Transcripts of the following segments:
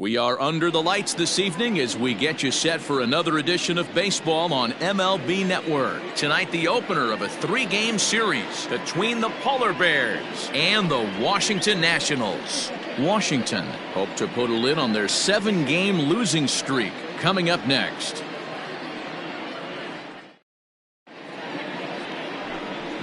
We are under the lights this evening as we get you set for another edition of baseball on MLB Network. Tonight, the opener of a 3-game series between the Polar Bears and the Washington Nationals. Washington hope to put a lid on their 7-game losing streak. Coming up next.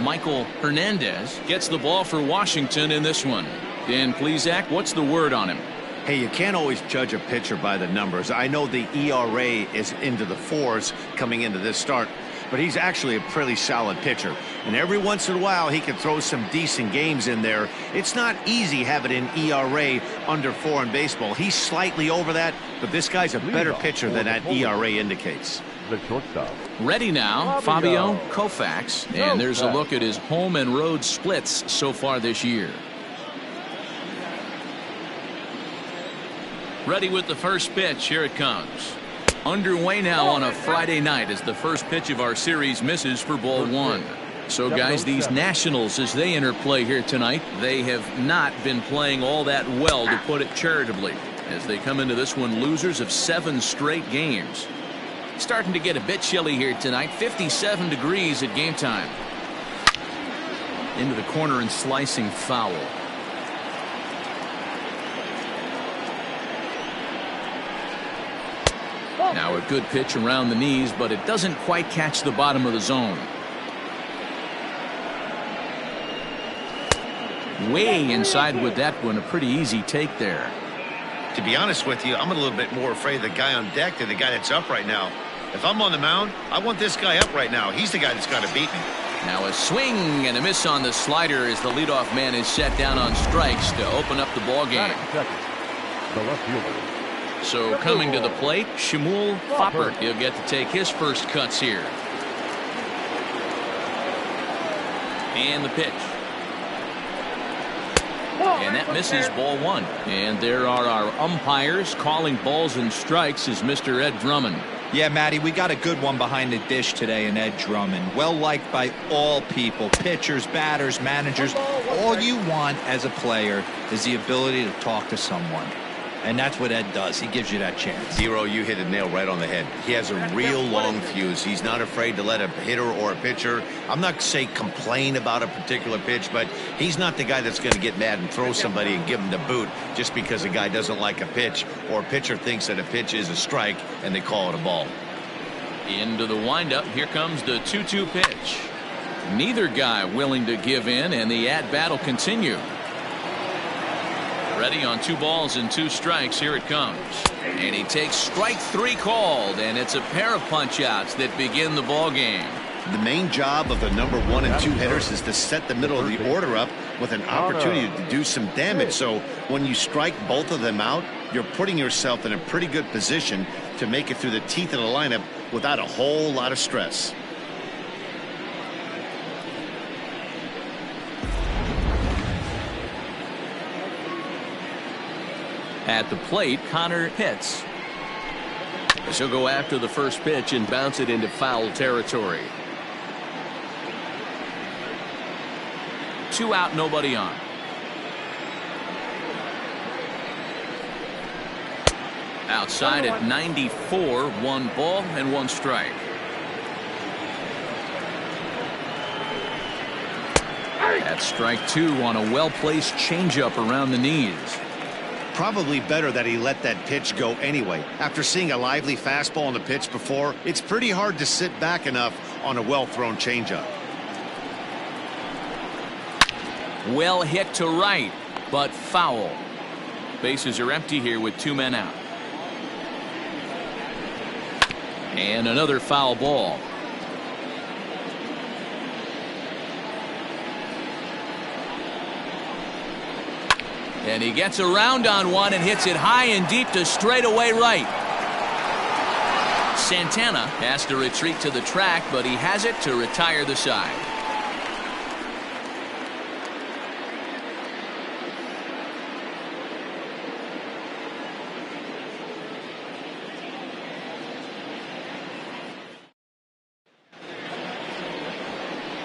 Michael Hernandez gets the ball for Washington in this one. Dan Plesac, what's the word on him? Hey, you can't always judge a pitcher by the numbers. I know the ERA is into the 4s coming into this start, but he's actually a pretty solid pitcher. And every once in a while, he can throw some decent games in there. It's not easy having an ERA under 4 in baseball. He's slightly over that, but this guy's a better pitcher than that ERA indicates. The shortstop. Ready now, Fabio Koufax. And there's a look at his home and road splits so far this year. Ready with the first pitch. Here it comes. Underway now on a Friday night as the first pitch of our series misses for ball 1. So guys, these Nationals, as they interplay here tonight, they have not been playing all that well, to put it charitably, as they come into this one losers of 7 straight games. Starting to get a bit chilly here tonight. 57 degrees at game time. Into the corner and slicing foul. Now a good pitch around the knees, but it doesn't quite catch the bottom of the zone. Way inside with that one. A pretty easy take there. To be honest with you, I'm a little bit more afraid of the guy on deck than the guy that's up right now. If I'm on the mound, I want this guy up right now. He's the guy that's got to beat me. Now a swing and a miss on the slider as the leadoff man is set down on strikes to open up the ball game. The left fielder. So coming to the plate, Shmuel Foppert. He'll get to take his first cuts here. And the pitch. And that misses ball 1. And there are our umpires calling balls and strikes is Mr. Ed Drummond. Yeah, Matty, we got a good one behind the dish today in Ed Drummond. Well liked by all people, pitchers, batters, managers. All you want as a player is the ability to talk to someone. And that's what Ed does. He gives you that chance. Zero, you hit a nail right on the head. He has a real long fuse. He's not afraid to let a hitter or a pitcher, I'm not saying complain about a particular pitch, but he's not the guy that's going to get mad and throw somebody and give him the boot just because a guy doesn't like a pitch or a pitcher thinks that a pitch is a strike and they call it a ball. Into the windup. Here comes the 2-2 pitch. Neither guy willing to give in, and the at-bat will continue. Ready on 2 balls and 2 strikes. Here it comes. And he takes strike 3 called, and it's a pair of punch-outs that begin the ball game. The main job of the number 1 and 2 hitters is to set the middle of the order up with an opportunity to do some damage. So when you strike both of them out, you're putting yourself in a pretty good position to make it through the teeth of the lineup without a whole lot of stress. At the plate, Connor Pitts. He'll go after the first pitch and bounce it into foul territory. 2 out, nobody on. Outside at 94, 1 ball and 1 strike. That's strike 2 on a well-placed changeup around the knees. Probably better that he let that pitch go anyway. After seeing a lively fastball on the pitch before, it's pretty hard to sit back enough on a well-thrown changeup. Well hit to right, but foul. Bases are empty here with 2 men out. And another foul ball. And he gets around on one and hits it high and deep to straightaway right. Santana has to retreat to the track, but he has it to retire the side.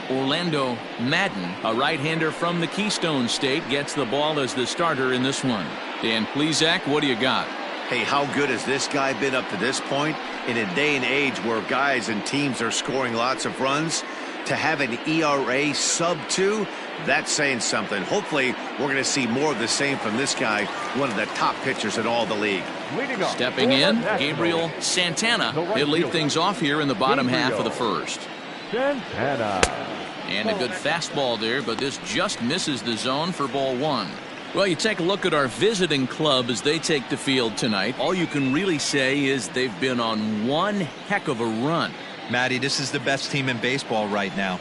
Orlando Madden, a right-hander from the Keystone State, gets the ball as the starter in this one. Dan Plesac, what do you got? Hey, how good has this guy been up to this point? In a day and age where guys and teams are scoring lots of runs, to have an ERA sub-2, that's saying something. Hopefully, we're going to see more of the same from this guy, one of the top pitchers in all the league. Stepping in, Gabriel Santana. He'll lead things off here in the bottom half of the first. Santana. And a good fastball there, but this just misses the zone for ball 1. Well, you take a look at our visiting club as they take the field tonight. All you can really say is they've been on one heck of a run. Matty, this is the best team in baseball right now.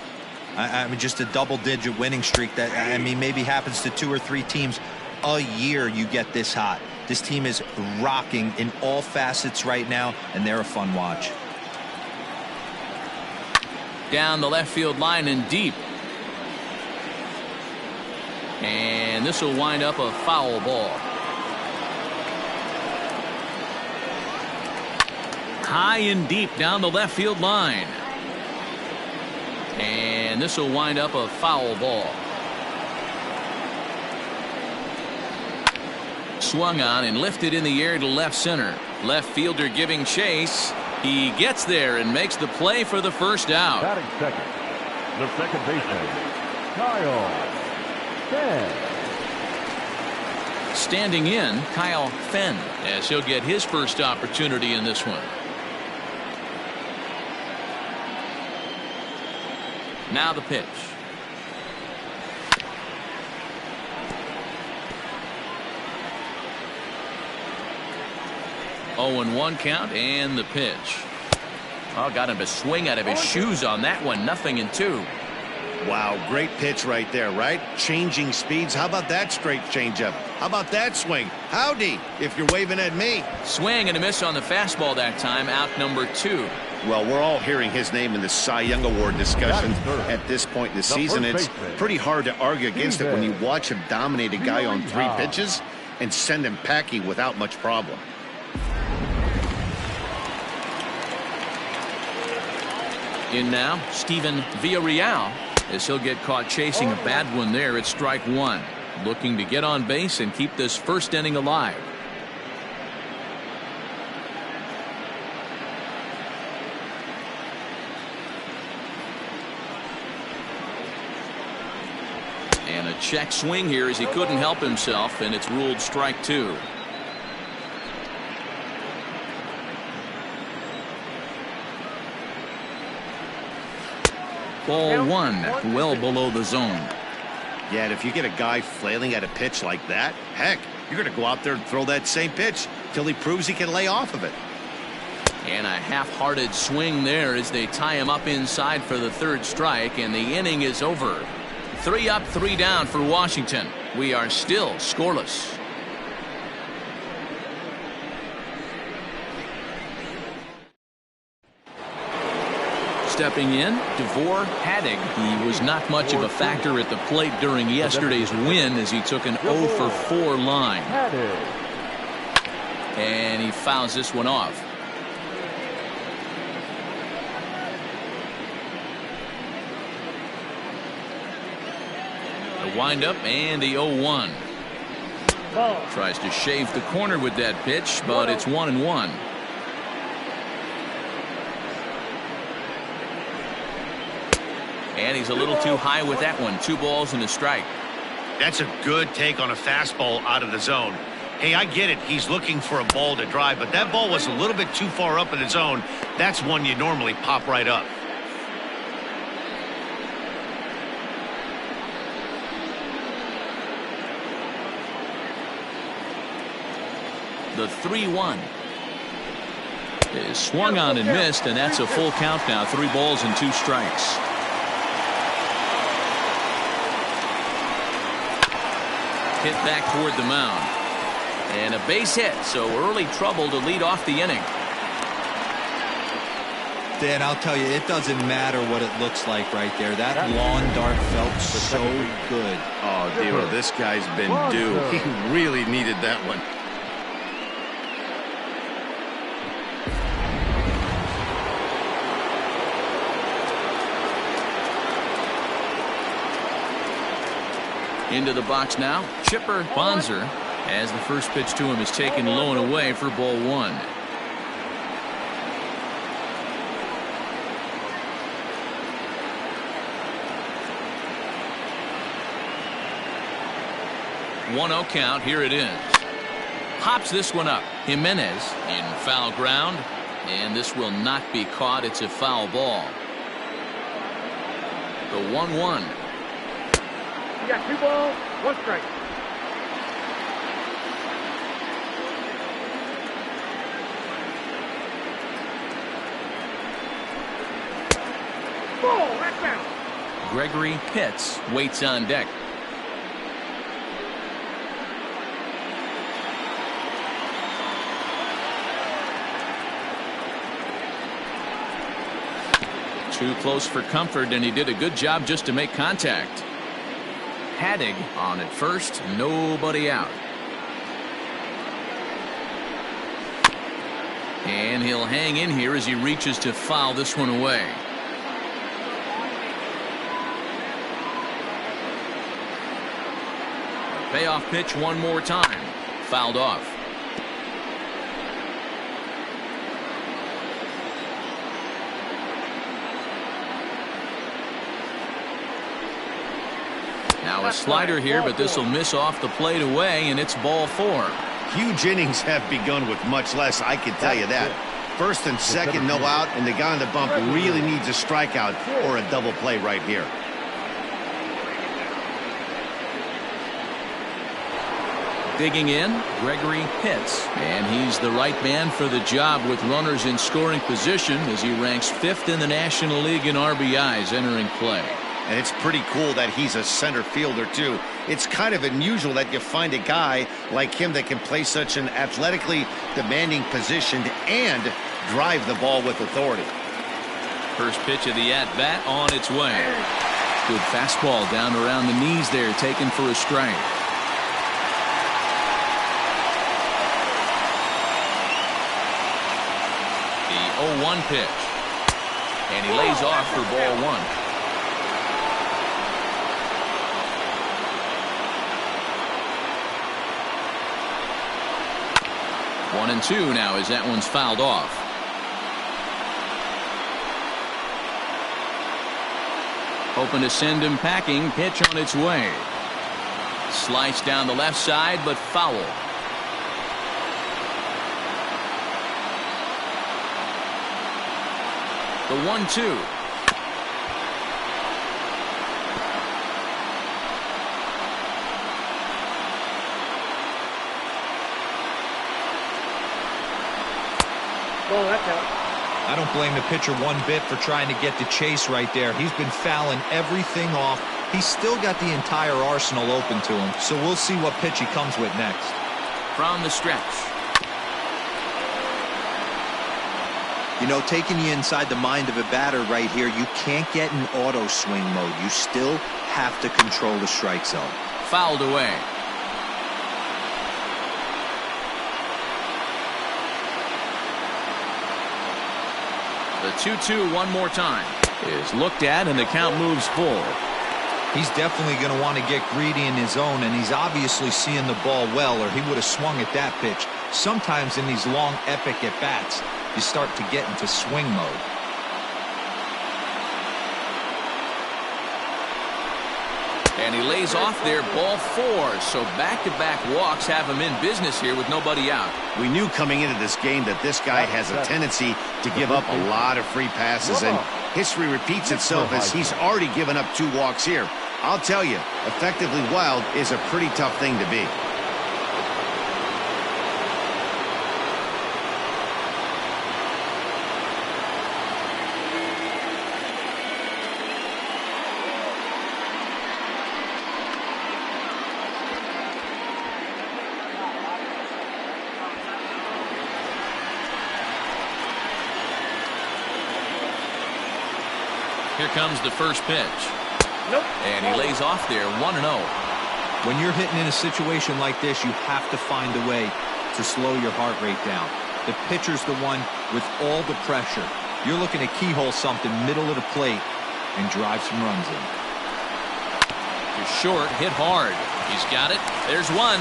I mean, just a double-digit winning streak that, I mean, maybe happens to 2 or 3 teams a year. You get this hot. This team is rocking in all facets right now, and they're a fun watch. Down the left field line and deep. And this will wind up a foul ball. High and deep down the left field line. And this will wind up a foul ball. Swung on and lifted in the air to left center. Left fielder giving chase. He gets there and makes the play for the first out. Batting second, the second baseman, Kyle Fenn. Standing in, Kyle Fenn, as he'll get his first opportunity in this one. Now the pitch. Oh, and 1 count, and the pitch. Oh, got him to swing out of his shoes on that one. 0-2. Wow, great pitch right there, right? Changing speeds. How about that straight changeup? How about that swing? Howdy, if you're waving at me. Swing and a miss on the fastball that time. Out number 2. Well, we're all hearing his name in the Cy Young Award discussion at this point in the season. It's pretty hard to argue against it when you watch him dominate a guy on 3 pitches and send him packing without much problem. In now, Steven Villarreal, as he'll get caught chasing a bad one there at strike 1. Looking to get on base and keep this first inning alive. And a check swing here as he couldn't help himself, and it's ruled strike 2. Ball 1, well below the zone. Yeah, and if you get a guy flailing at a pitch like that, heck, you're going to go out there and throw that same pitch till he proves he can lay off of it. And a half-hearted swing there as they tie him up inside for the 3rd strike, and the inning is over. 3 up, 3 down for Washington. We are still scoreless. Stepping in, Devore Haddock. He was not much of a factor at the plate during yesterday's win as he took an 0 for 4 line. And he fouls this one off. The windup and the 0-1. Tries to shave the corner with that pitch, but it's 1-1. And he's a little too high with that one. 2 balls and a strike. That's a good take on a fastball out of the zone. Hey, I get it. He's looking for a ball to drive, but that ball was a little bit too far up in the zone. That's one you normally pop right up. The 3-1 is swung on and missed, and that's a full count now. 3 balls and 2 strikes. Hit back toward the mound. And a base hit, so early trouble to lead off the inning. Dan, I'll tell you, it doesn't matter what it looks like right there. That lawn dart felt so good. Oh, Dero, this guy's been due. He really needed that one. Into the box now, Chipper Bonzer. As the first pitch to him is taken low and away for ball one. One 0 count. Here it is. Hops this one up. Jimenez in foul ground, and this will not be caught. It's a foul ball. The 1-1. You got 2 balls, 1 strike. Ball, that's out. Gregory Pitts waits on deck. Too close for comfort, and he did a good job just to make contact. Haddig on at first, nobody out. And he'll hang in here as he reaches to foul this one away. Payoff pitch one more time. Fouled off. Now a slider here, but this will miss off the plate away, and it's ball 4. Huge innings have begun with much less, I can tell you that. First and second, no out, and the guy on the bump really needs a strikeout or a double play right here. Digging in, Gregory Pitts, and he's the right man for the job with runners in scoring position as he ranks 5th in the National League in RBIs entering play. And it's pretty cool that he's a center fielder, too. It's kind of unusual that you find a guy like him that can play such an athletically demanding position and drive the ball with authority. First pitch of the at-bat on its way. Good fastball down around the knees there, taken for a strike. The 0-1 pitch. And he lays off for ball 1. 1-2 now as that one's fouled off. Hoping to send him packing. Pitch on its way. Slice down the left side, but foul. The 1-2. I don't blame the pitcher one bit for trying to get the chase right there. He's been fouling everything off. He's still got the entire arsenal open to him, so we'll see what pitch he comes with next. From the stretch. You know, taking you inside the mind of a batter right here, you can't get in auto swing mode. You still have to control the strike zone. Fouled away. The 2-2 one more time is looked at, and the count moves full. He's definitely going to want to get greedy in his own, and he's obviously seeing the ball well, or he would have swung at that pitch. Sometimes in these long, epic at-bats, you start to get into swing mode. And he lays off there, ball 4. So back-to-back walks have him in business here with nobody out. We knew coming into this game that this guy has a tendency to give up a lot of free passes, and history repeats itself as he's already given up 2 walks here. I'll tell you, effectively wild is a pretty tough thing to be. Here comes the first pitch. And he lays off there, 1-0. When you're hitting in a situation like this, you have to find a way to slow your heart rate down. The pitcher's the one with all the pressure. You're looking to keyhole something middle of the plate and drive some runs in. You're short, hit hard. He's got it. There's one.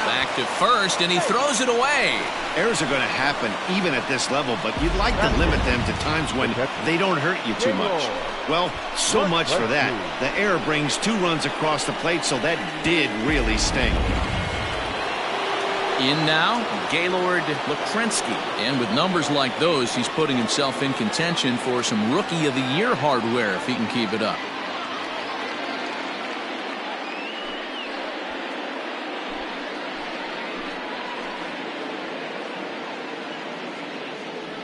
Back to first, and he throws it away. Errors are going to happen even at this level, but you'd like to limit them to times when they don't hurt you too much. Well, so much for that. The error brings 2 runs across the plate, so that did really sting. In now, Gaylord Lakrensky. And with numbers like those, he's putting himself in contention for some Rookie of the Year hardware if he can keep it up.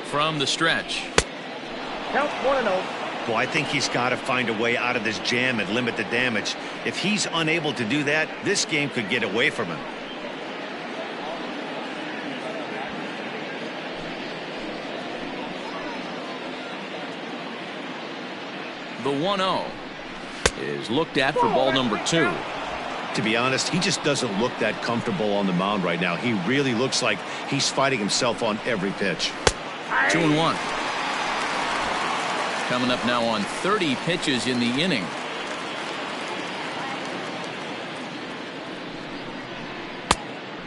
From the stretch. Count 1-0. Well, I think he's got to find a way out of this jam and limit the damage. If he's unable to do that, this game could get away from him. The 1-0 is looked at for ball number 2. To be honest, he just doesn't look that comfortable on the mound right now. He really looks like he's fighting himself on every pitch. 2-1. Coming up now on 30 pitches in the inning.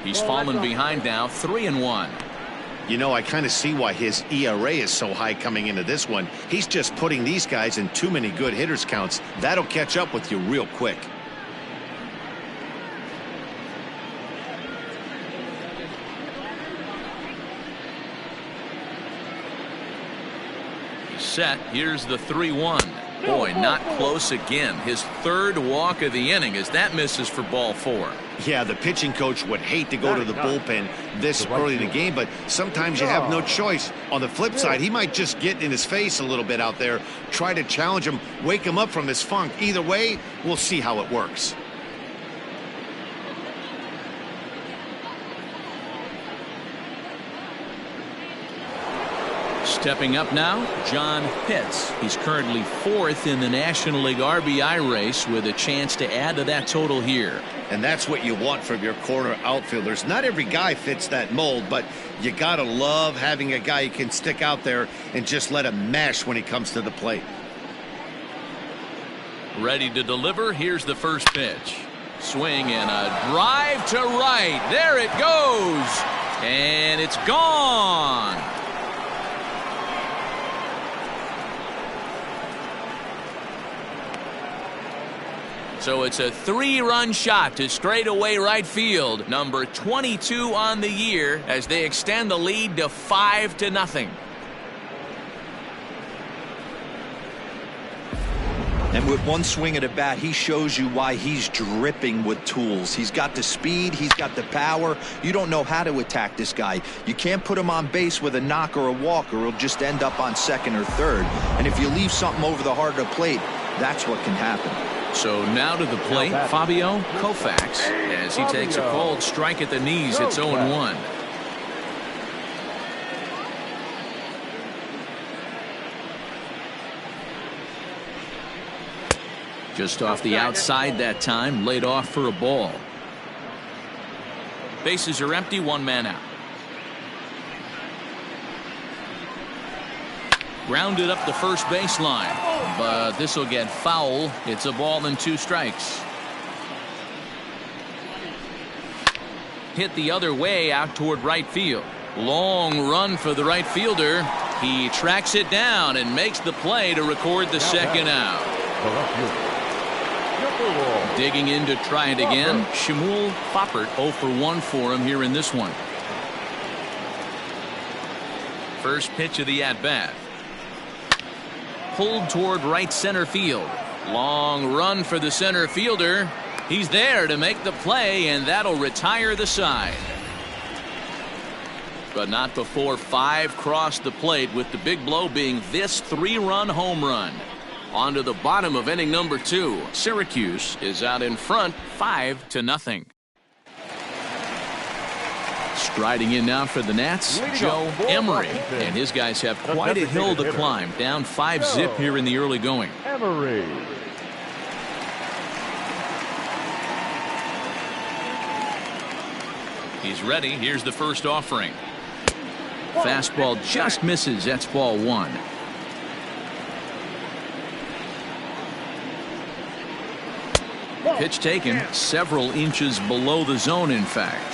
He's fallen behind now, 3-1. You know, I kind of see why his ERA is so high coming into this one. He's just putting these guys in too many good hitters counts. That'll catch up with you real quick. Set. Here's the 3-1. Boy, not close again. His 3rd walk of the inning as that misses for ball 4. Yeah, the pitching coach would hate to go to the bullpen this early in the game, but sometimes you have no choice. On the flip side, he might just get in his face a little bit out there, try to challenge him, wake him up from his funk. Either way, we'll see how it works. Stepping up now, John Pitts. He's currently 4th in the National League RBI race with a chance to add to that total here. And that's what you want from your corner outfielders. Not every guy fits that mold, but you gotta love having a guy who can stick out there and just let him mash when he comes to the plate. Ready to deliver. Here's the first pitch. Swing and a drive to right. There it goes. And it's gone. So it's a 3-run shot to straightaway right field. Number 22 on the year as they extend the lead to 5-0. And with one swing at a bat, he shows you why he's dripping with tools. He's got the speed. He's got the power. You don't know how to attack this guy. You can't put him on base with a knock or a walk, or he'll just end up on 2nd or 3rd. And if you leave something over the heart of the plate, that's what can happen. So now to the plate, Fabio Koufax, as he takes a cold strike at the knees. It's 0-1. Just off the outside that time, laid off for a ball. Bases are empty, 1 man out. Grounded up the first baseline, but this will get foul. It's a ball and 2 strikes. Hit the other way out toward right field. Long run for the right fielder. He tracks it down and makes the play to record the 2nd out. Digging in to try it again. Shmuel Foppert 0 for 1 for him here in this one. First pitch of the at-bat. Pulled toward right center field. Long run for the center fielder. He's there to make the play, and that'll retire the side. But not before 5 crossed the plate, with the big blow being this 3-run home run. On to the bottom of inning number 2. Syracuse is out in front 5-0. Striding in now for the Nats, Joe Emery, and his guys have quite a hill to climb, down 5-0 here in the early going. Emery. He's ready. Here's the first offering. Fastball just misses. That's ball 1. Pitch taken several inches below the zone, in fact.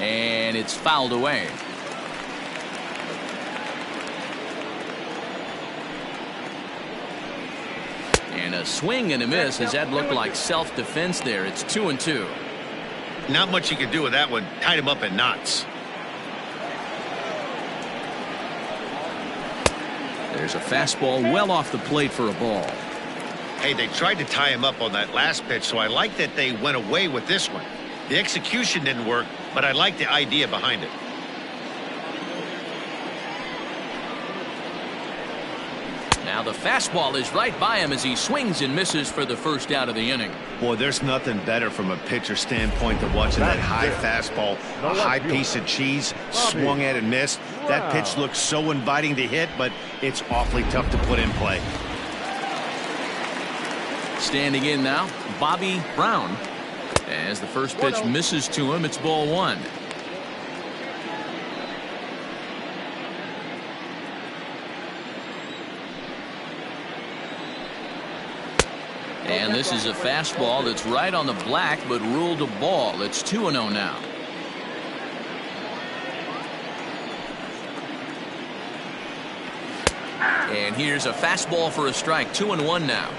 And it's fouled away. And a swing and a miss. Has that looked like self-defense there? It's 2-2. Not much you can do with that one. Tied him up in knots. There's a fastball well off the plate for a ball. Hey, they tried to tie him up on that last pitch, so I like that they went away with this one. The execution didn't work, but I like the idea behind it. Now the fastball is right by him as he swings and misses for the first out of the inning. Boy, there's nothing better from a pitcher standpoint than watching that high fastball, a high piece of cheese, swung at and missed. That pitch looks so inviting to hit, but it's awfully tough to put in play. Standing in now, Bobby Brown. As the first pitch misses to him, it's ball one. And this is a fastball that's right on the black, but ruled a ball. It's 2-0 now. And here's a fastball for a strike. 2-1 now.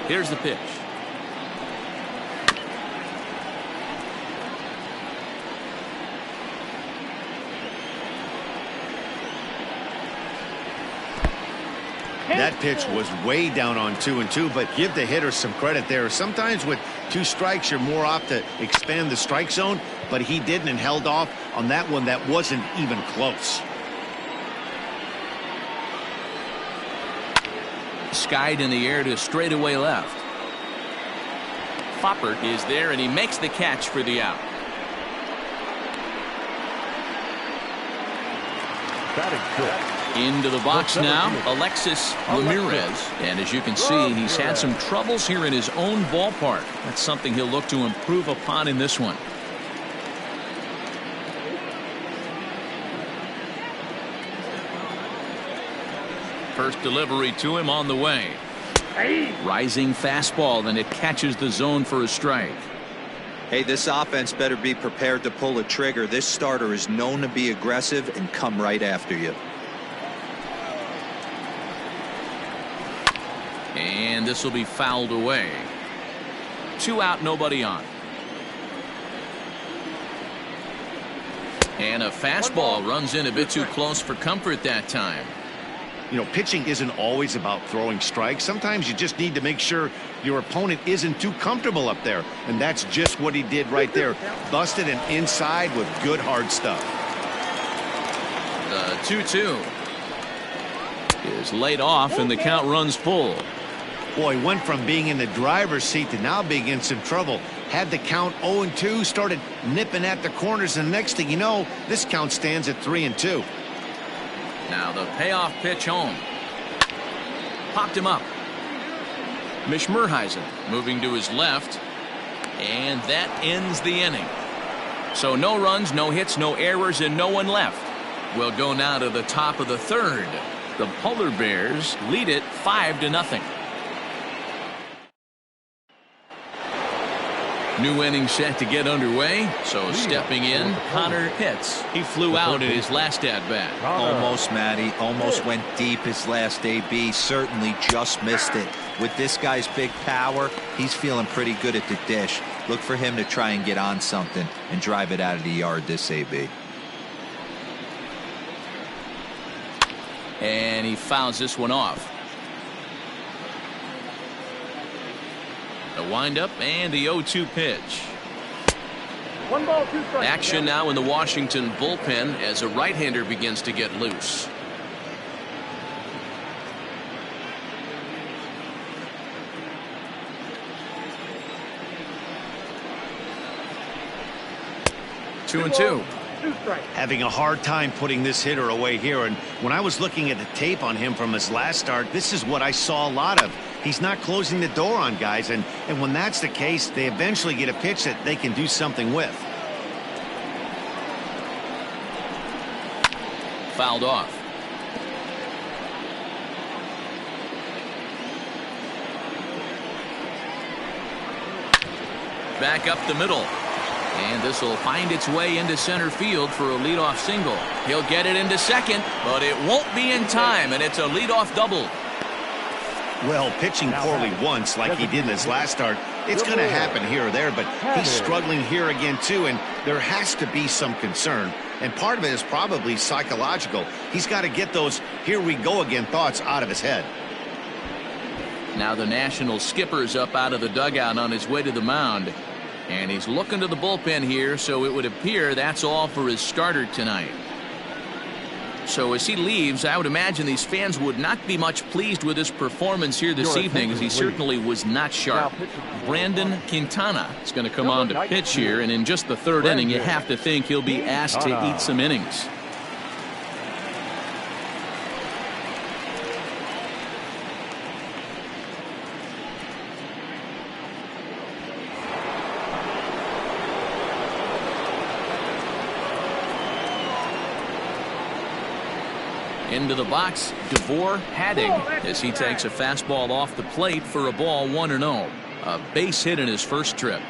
Here's the pitch. That pitch was way down on 2-2, but give the hitter some credit there. Sometimes with 2 strikes, you're more apt to expand the strike zone, but he didn't and held off on that one that wasn't even close. Skied in the air to straightaway left. Foppert is there, and he makes the catch for the out. Batting fifth. Into the box now, Alexis Ramirez. And as you can see, he's had some troubles here in his own ballpark. That's something he'll look to improve upon in this one. First delivery to him on the way. Rising fastball, and it catches the zone for a strike. Hey, this offense better be prepared to pull a trigger. This starter is known to be aggressive and come right after you. And this will be fouled away. 2 out, nobody on. And a fastball runs in a bit too close for comfort that time. You know, pitching isn't always about throwing strikes. Sometimes you just need to make sure your opponent isn't too comfortable up there. And that's just what he did right there. Busted and inside with good hard stuff. The 2-2 is laid off, and the count runs full. Boy, went from being in the driver's seat to now being in some trouble. Had the count 0-2, started nipping at the corners, and the next thing you know, this count stands at 3-2. Now the payoff pitch home. Popped him up. Mishmerheisen moving to his left, and that ends the inning. So no runs, no hits, no errors, and no one left. We'll go now to the top of the third. The Polar Bears lead it 5-0. New inning set to get underway. So stepping in, Connor Pitts. He flew out in his last at-bat. Almost, Matty. Almost went deep his last AB. Certainly just missed it. With this guy's big power, he's feeling pretty good at the dish. Look for him to try and get on something and drive it out of the yard this AB. And he fouls this one off. The windup and the 0-2 pitch. 1 ball, 2 strikes. Action now in the Washington bullpen as a right-hander begins to get loose. Two and two. Having a hard time putting this hitter away here, and when I was looking at the tape on him from his last start, this is what I saw a lot of. He's not closing the door on guys, and when that's the case, they eventually get a pitch that they can do something with. Fouled off. Back up the middle. And this will find its way into center field for a leadoff single. He'll get it into second, but it won't be in time, and it's a leadoff double. Well, pitching poorly once like he did in his last start, it's going to happen here or there, but he's struggling here again too, and there has to be some concern. And part of it is probably psychological. He's got to get those here we go again thoughts out of his head. Now the National skipper's up out of the dugout on his way to the mound. And he's looking to the bullpen here, so it would appear that's all for his starter tonight. So as he leaves, I would imagine these fans would not be much pleased with his performance here this evening, as he certainly was not sharp. Brandon Quintana is going to come on to pitch here, and in just the third inning, you have to think he'll be asked to eat some innings. Into the box, DeVore Hadding, as he takes a fastball off the plate for a ball 1-0. A base hit in his first trip.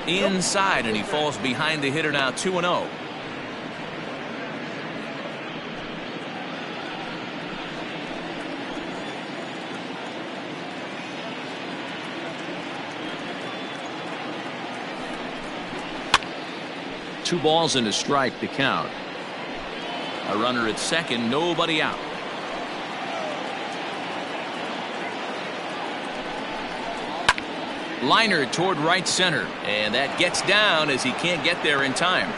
Inside, and he falls behind the hitter now 2-0. Two balls and a strike to count. A runner at second, nobody out. Liner toward right center, and that gets down as he can't get there in time.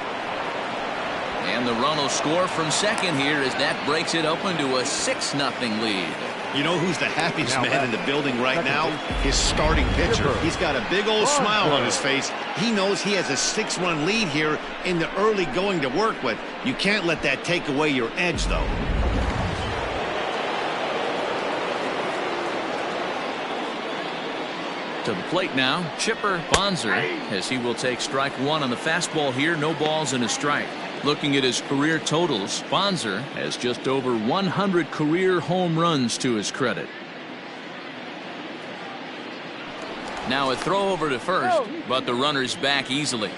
And the run will score from second here as that breaks it open to a 6-0 lead. You know who's the happiest man in the building right now? His starting pitcher. He's got a big old smile on his face. He knows he has a 6-run lead here in the early going to work with. You can't let that take away your edge, though. To the plate now, Chipper Bonser, as he will take strike one on the fastball here. No balls and a strike. Looking at his career totals, Bonser has just over 100 career home runs to his credit. Now a throw over to first, but the runner's back easily.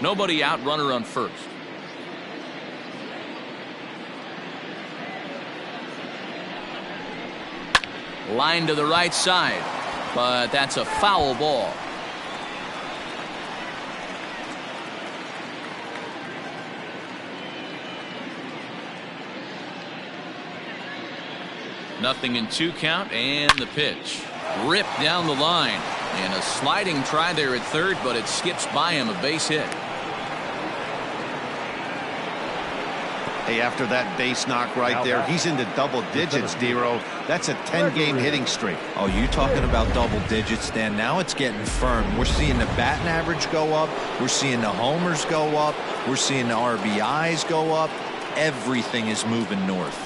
Nobody out, runner on first. Line to the right side, but that's a foul ball. Nothing in 2 count, and the pitch ripped down the line, and a sliding try there at third, but it skips by him, a base hit. Hey, after that base knock right there, he's into double digits, Dero. That's a 10-game hitting streak. Oh, you talking about double digits, Dan? Now it's getting firm. We're seeing the batting average go up. We're seeing the homers go up. We're seeing the RBIs go up. Everything is moving north.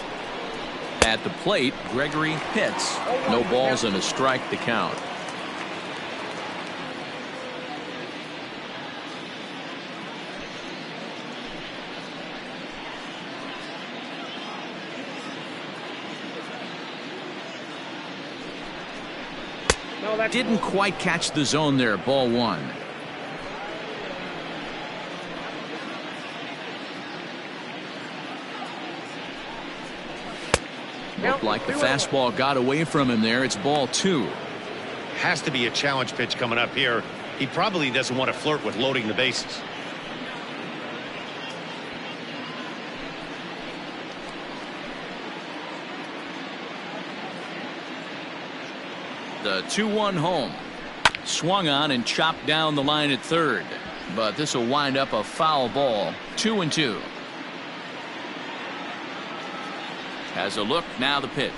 At the plate, Gregory Pitts. No balls and a strike to count. Didn't quite catch the zone there. Ball 1. Looked like the fastball got away from him there. It's ball 2. Has to be a challenge pitch coming up here. He probably doesn't want to flirt with loading the bases. The 2-1 home. Swung on and chopped down the line at third. But this will wind up a foul ball. 2-2. Has a look, now the pitch.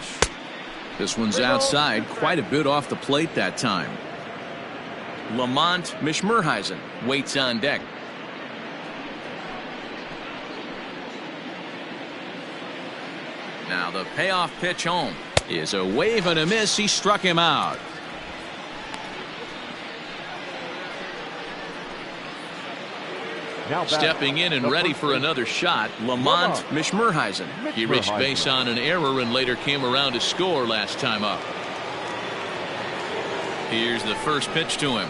This one's outside, quite a bit off the plate that time. Lamont Mishmerheisen waits on deck. Now the payoff pitch home is a wave and a miss. He struck him out. Now Stepping in and ready for another shot, Lamont Mishmerheisen. He reached base on an error and later came around to score last time up. Here's the first pitch to him.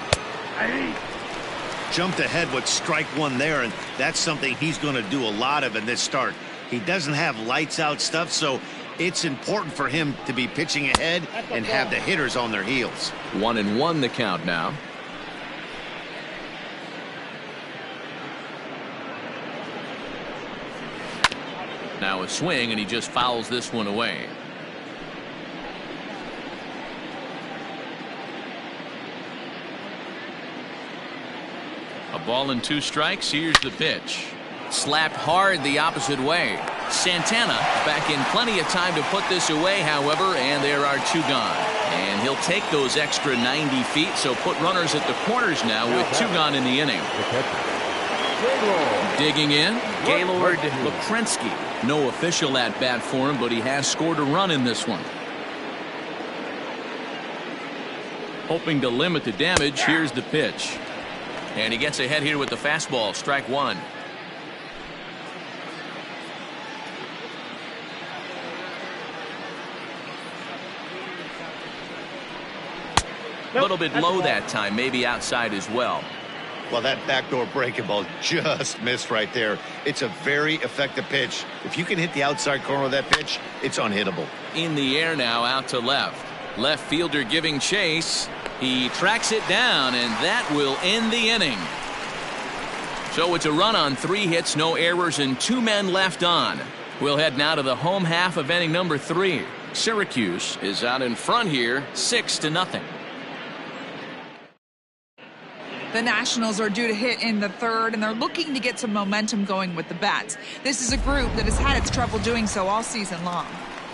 Jumped ahead with strike one there, and that's something he's going to do a lot of in this start. He doesn't have lights out stuff, so it's important for him to be pitching ahead and have the hitters on their heels. 1-1 the count now. Now a swing, and he just fouls this one away. A ball and 2 strikes. Here's the pitch. Slapped hard the opposite way. Santana back in plenty of time to put this away, however, and there are 2 gone. And he'll take those extra 90 feet, so put runners at the corners now with 2 gone in the inning. Digging in, Gaylord Lukrensky. No official at bat for him, but he has scored a run in this one. Hoping to limit the damage. Here's the pitch. And he gets ahead here with the fastball. Strike 1. A little bit low that time, maybe outside as well. Well, that backdoor breaking ball just missed right there. It's a very effective pitch. If you can hit the outside corner of that pitch, it's unhittable. In the air now, out to left. Left fielder giving chase. He tracks it down, and that will end the inning. So it's a run on 3 hits, no errors, and 2 men left on. We'll head now to the home half of inning number 3. Syracuse is out in front here, 6-0. The Nationals are due to hit in the 3rd, and they're looking to get some momentum going with the bats. This is a group that has had its trouble doing so all season long.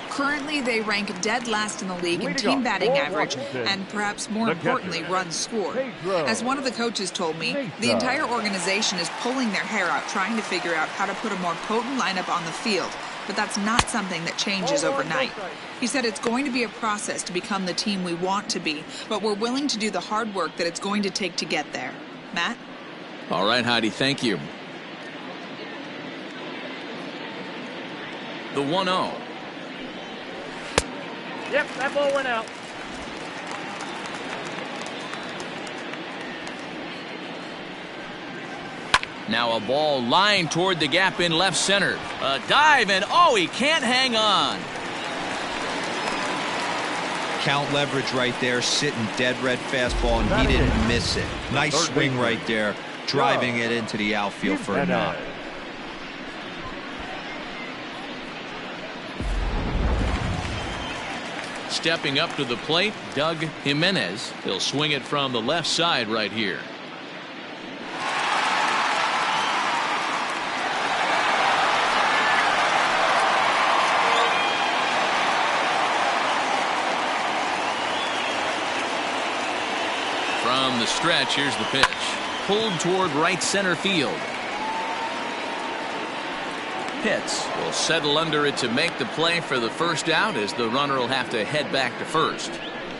Currently, they rank dead last in the league in team batting average and perhaps more importantly, runs scored. As one of the coaches told me, the entire organization is pulling their hair out trying to figure out how to put a more potent lineup on the field, but that's not something that changes overnight. He said it's going to be a process to become the team we want to be, but we're willing to do the hard work that it's going to take to get there. Matt? All right, Heidi, thank you. The 1-0. Yep, that ball went out. Now a ball lined toward the gap in left center. A dive, and oh, he can't hang on. Count leverage right there, sitting dead red fastball, and he didn't miss it. Nice swing right there, driving it into the outfield for a knock. Stepping up to the plate, Doug Jimenez. He'll swing it from the left side right here. From the stretch, here's the pitch. Pulled toward right center field. Pitts will settle under it to make the play for the first out, as the runner will have to head back to first.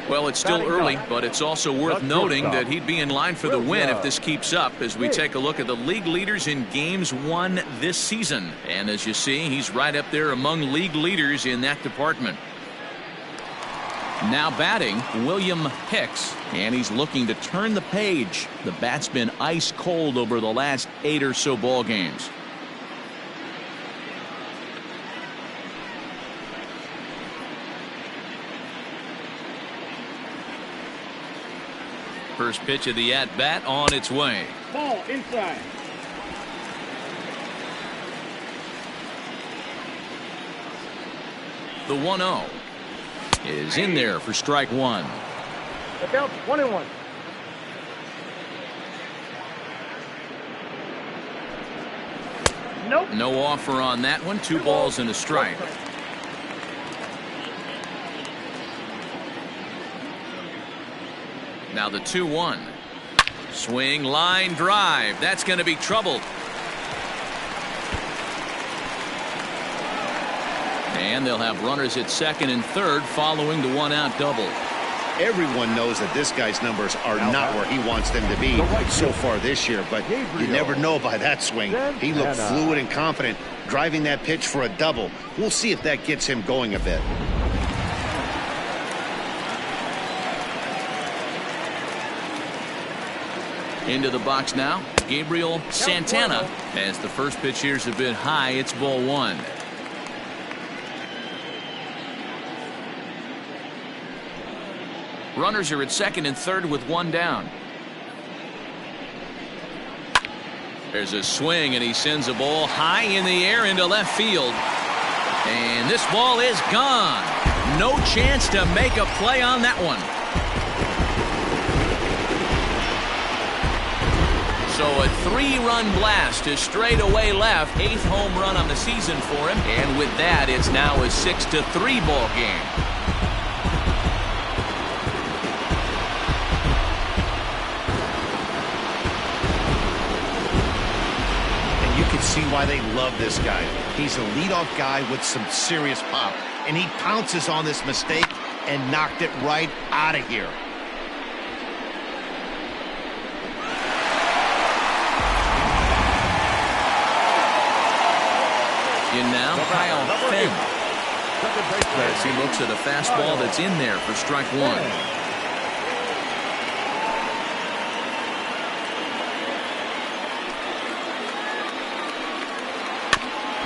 Well, it's still early, but it's also worth noting that he'd be in line for the win if this keeps up, as we take a look at the league leaders in games won this season. And as you see, he's right up there among league leaders in that department. Now batting, William Hicks, and he's looking to turn the page. The bat's been ice cold over the last 8 or so ball games. First pitch of the at-bat on its way. Ball inside. The 1-0 is in there for strike 1. The count 1-1. Nope. No offer on that one. 2 balls and a strike. Now the 2-1. Swing, line drive. That's going to be trouble. And they'll have runners at second and third following the one-out double. Everyone knows that this guy's numbers are not where he wants them to be so far this year, but you never know by that swing. He looked fluid and confident, driving that pitch for a double. We'll see if that gets him going a bit. Into the box now, Gabriel Santana. As the first pitch here's a bit high, it's ball one. Runners are at second and third with one down. There's a swing, and he sends a ball high in the air into left field. And this ball is gone. No chance to make a play on that one. So a 3-run blast to straightaway left. 8th home run on the season for him. And with that, it's now a 6-3 ball game. See why they love this guy. He's a leadoff guy with some serious pop, and he pounces on this mistake and knocked it right out of here. In now, Kyle Finn. As he looks at a fastball that's in there for strike one.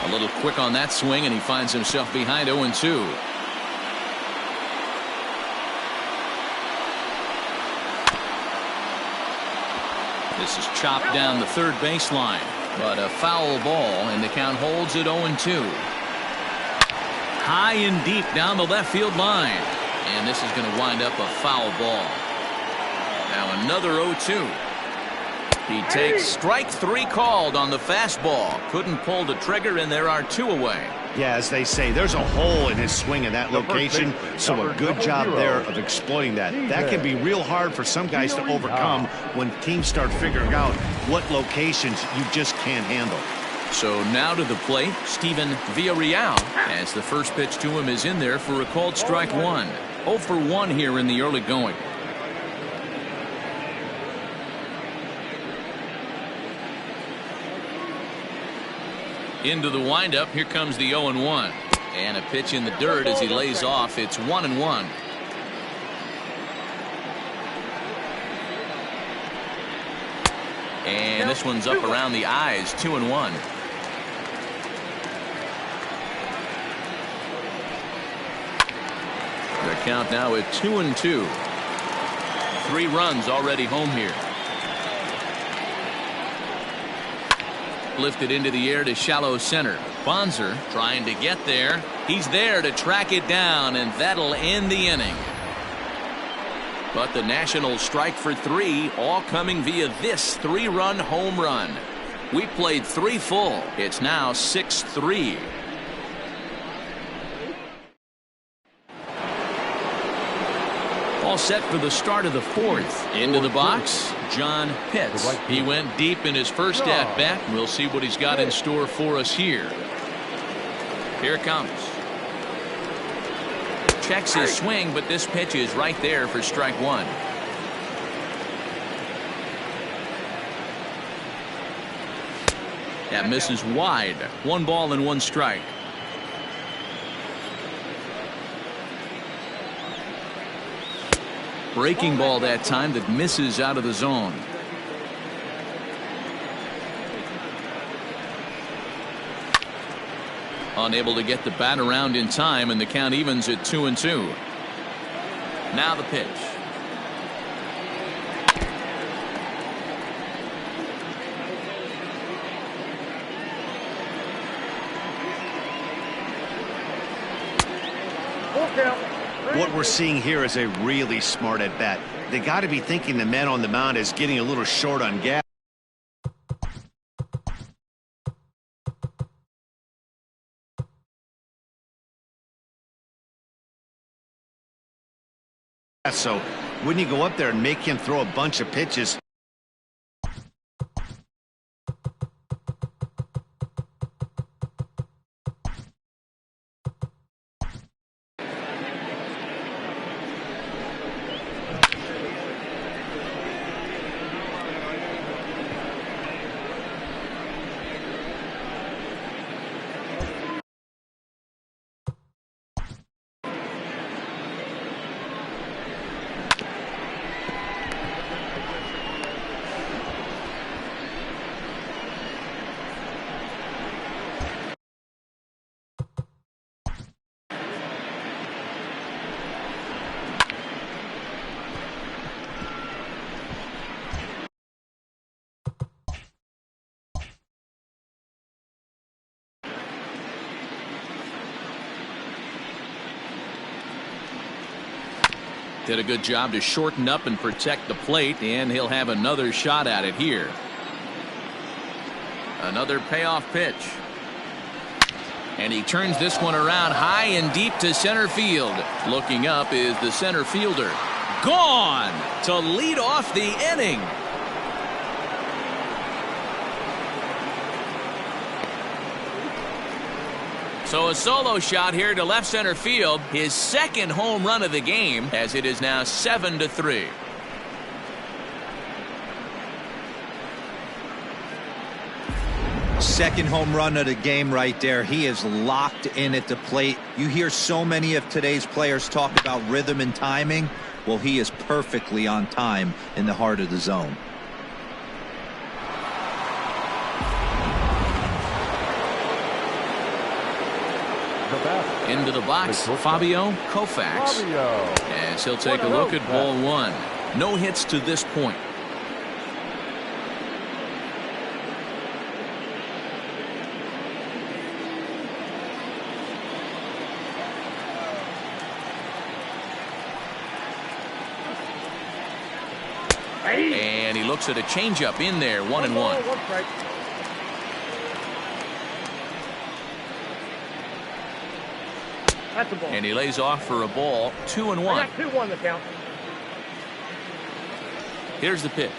A little quick on that swing, and he finds himself behind 0-2. This is chopped down the third baseline, but a foul ball, and the count holds at 0-2. High and deep down the left field line, and this is going to wind up a foul ball. Now another 0-2. He takes strike 3 called on the fastball. Couldn't pull the trigger, and there are 2 away. Yeah, as they say, there's a hole in his swing in that location, so a good job there of exploiting that. That can be real hard for some guys to overcome when teams start figuring out what locations you just can't handle. So now to the plate, Steven Villarreal, as the first pitch to him is in there for a called strike 1. 0 for 1 here in the early going. Into the windup, here comes the 0-1. And a pitch in the dirt as he lays off. It's 1-1. And this one's up around the eyes, 2-1. The count now at 2-2. 3 runs already home here. Lifted into the air to shallow center. Bonser trying to get there. He's there to track it down, and that'll end the inning. But the Nationals strike for 3, all coming via this 3-run home run. We played 3 full. It's now 6-3. All set for the start of the 4th. Into the box, John Pitts. He went deep in his first at-bat. We'll see what he's got in store for us here. Here it comes. Checks his swing, but this pitch is right there for strike 1. That misses wide. 1 ball and 1 strike. Breaking ball that time that misses out of the zone. Unable to get the bat around in time, and the count evens at 2-2. Now the pitch. What we're seeing here is a really smart at bat. They got to be thinking the man on the mound is getting a little short on gas. So wouldn't you go up there and make him throw a bunch of pitches? Did a good job to shorten up and protect the plate, and he'll have another shot at it here. Another payoff pitch. And he turns this one around high and deep to center field. Looking up is the center fielder. Gone to lead off the inning. So a solo shot here to left center field. His second home run of the game, as it is now 7-3. Second home run of the game right there. He is locked in at the plate. You hear so many of today's players talk about rhythm and timing. Well, he is perfectly on time in the heart of the zone. Into the box, Fabio Koufax. As he'll take a look at ball one. No hits to this point. And he looks at a changeup in there, 1-1. That's a ball. And he lays off for a ball, 2-1. 2-1 the count. Here's the pitch.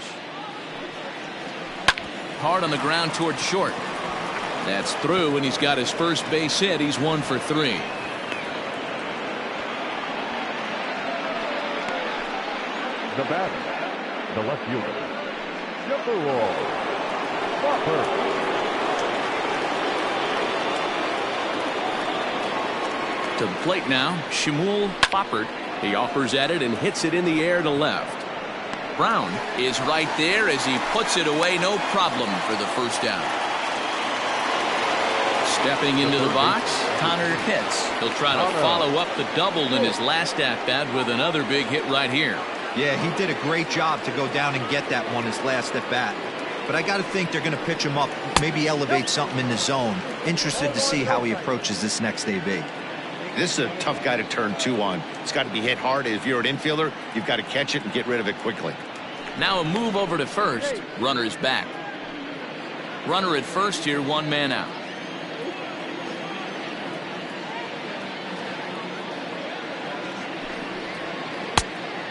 Hard on the ground towards short. That's through, and he's got his first base hit. He's 1 for 3. The batter, the left fielder, number 1, Popper. To the plate now, Shmuel Poppert. He offers at it and hits it in the air to left. Brown is right there as he puts it away, no problem for the first down. Stepping into the box, Connor Pitts. He'll try to follow up the double in his last at-bat with another big hit right here. Yeah, he did a great job to go down and get that one his last at-bat. But I got to think they're going to pitch him up, maybe elevate something in the zone. Interested to see how he approaches this next AB. This is a tough guy to turn 2 on. It's got to be hit hard. If you're an infielder, you've got to catch it and get rid of it quickly. Now a move over to first. Runner's back. Runner at first here, 1 man out.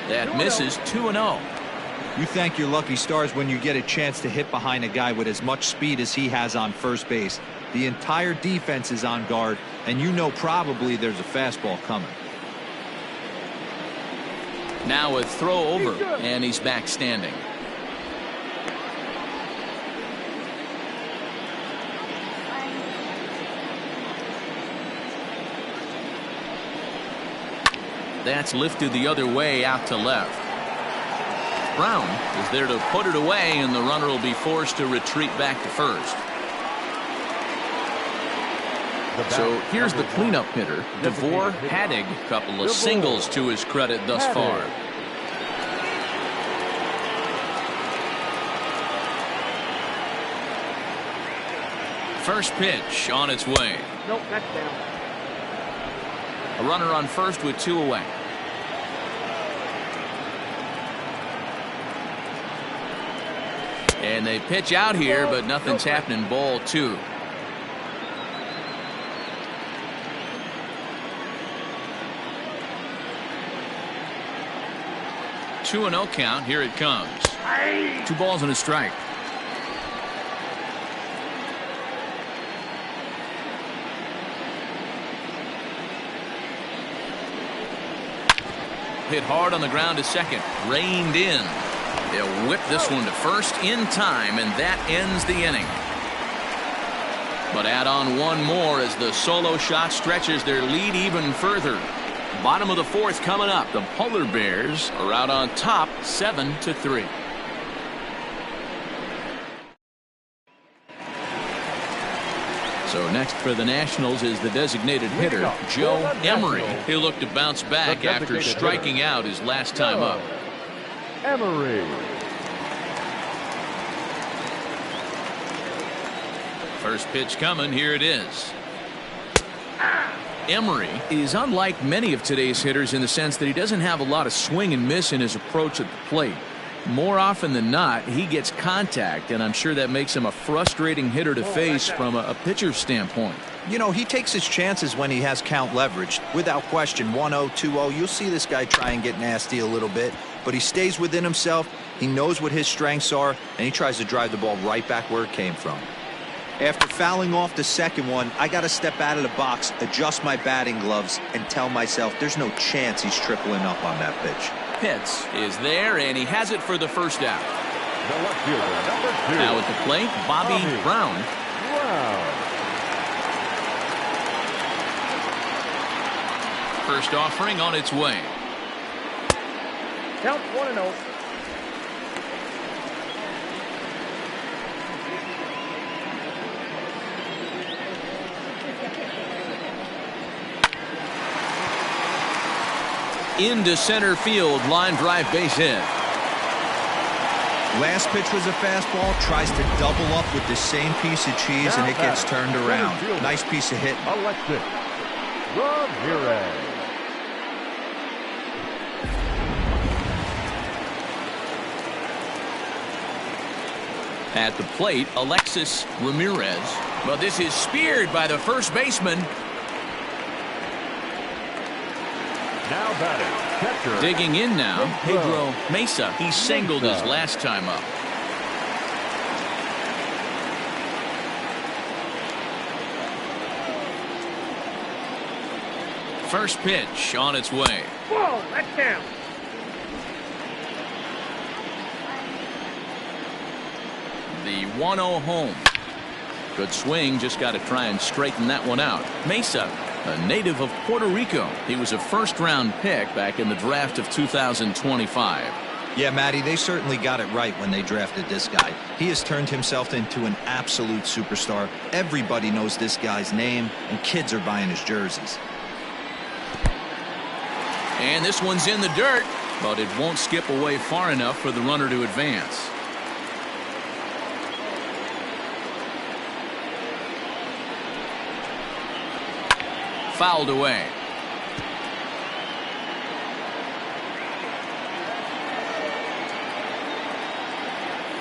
That misses, 2-0. You thank your lucky stars when you get a chance to hit behind a guy with as much speed as he has on first base. The entire defense is on guard, and you know probably there's a fastball coming. Now a throw over, and he's back standing. That's lifted the other way out to left. Brown is there to put it away, and the runner will be forced to retreat back to first. So here's the cleanup hitter, DeVore Haddig. Couple of singles to his credit thus far. First pitch on its way. Nope, that's down. A runner on first with 2 away. And they pitch out here, but nothing's happening. Ball 2. Two and 0 count. Here it comes. 2 balls and a strike. Hit hard on the ground to second. Reined in. They'll whip this one to first in time, and that ends the inning. But add on 1 more as the solo shot stretches their lead even further. Bottom of the 4th coming up. The Polar Bears are out on top, 7-3. So next for the Nationals is the designated hitter, Joe Emery. He'll look to bounce back after striking out his last time up. Emery. First pitch coming. Here it is. Emery is unlike many of today's hitters in the sense that he doesn't have a lot of swing and miss in his approach at the plate. More often than not, he gets contact, and I'm sure that makes him a frustrating hitter to face from a pitcher's standpoint. You know, he takes his chances when he has count leveraged. Without question, 1-0, 2-0, you'll see this guy try and get nasty a little bit, but he stays within himself. He knows what his strengths are, and he tries to drive the ball right back where it came from. After fouling off the second one, I got to step out of the box, adjust my batting gloves, and tell myself there's no chance he's tripling up on that pitch. Pitts is there, and he has it for the first out. The left fielder, number 2. Now at the plate, Bobby Brown. First offering on its way. Count 1-0. Into center field, line drive base hit. Last pitch was a fastball, tries to double up with the same piece of cheese, and it gets turned around. Nice piece of hitting. Alexis Ramirez. At the plate, Alexis Ramirez. Well, this is speared by the first baseman. Now batting, catcher. Digging in now, Pedro Mesa. He singled his last time up. First pitch on its way. Whoa, that's down. The 1-0 home. Good swing, just got to try and straighten that one out. Mesa, a native of Puerto Rico. He was a first-round pick back in the draft of 2025. Yeah, Matty, they certainly got it right when they drafted this guy. He has turned himself into an absolute superstar. Everybody knows this guy's name, and kids are buying his jerseys. And this one's in the dirt, but it won't skip away far enough for the runner to advance. Fouled away.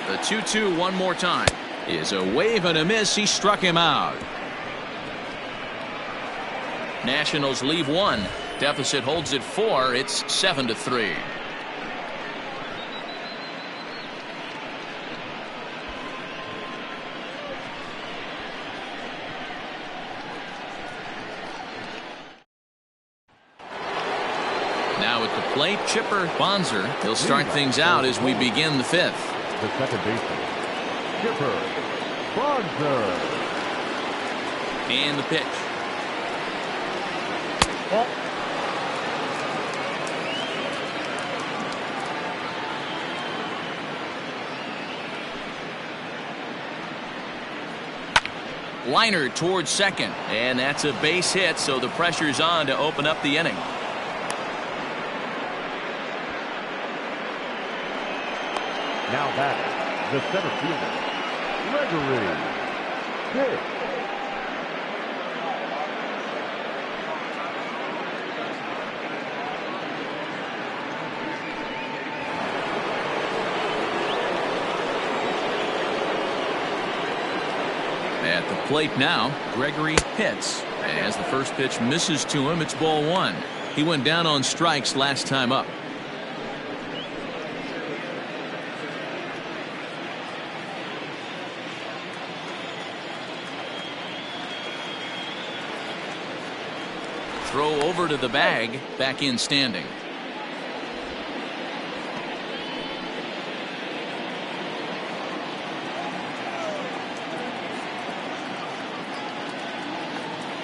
The 2-2 one more time is a wave and a miss. He struck him out. Nationals leave one. Deficit holds at 4. It's 7-3. Now at the plate, Chipper Bonzer. He'll start things out as we begin the 5th. The second baseman, Chipper Bonzer. And the pitch. Ball. Liner towards second, and that's a base hit, so the pressure's on to open up the inning. Now batting, the center fielder, Gregory Pitts. At the plate now, Gregory Pitts. As the first pitch misses to him, it's ball 1. He went down on strikes last time up. Throw over to the bag, back in standing.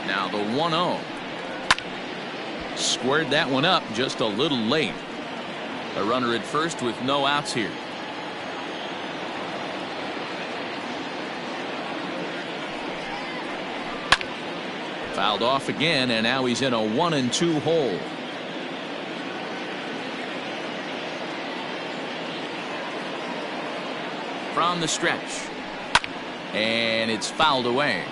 Now the 1-0. Squared that one up just a little late. A runner at first with no outs here. Fouled off again, and now he's in a 1-2 hole. From the stretch. And it's fouled away.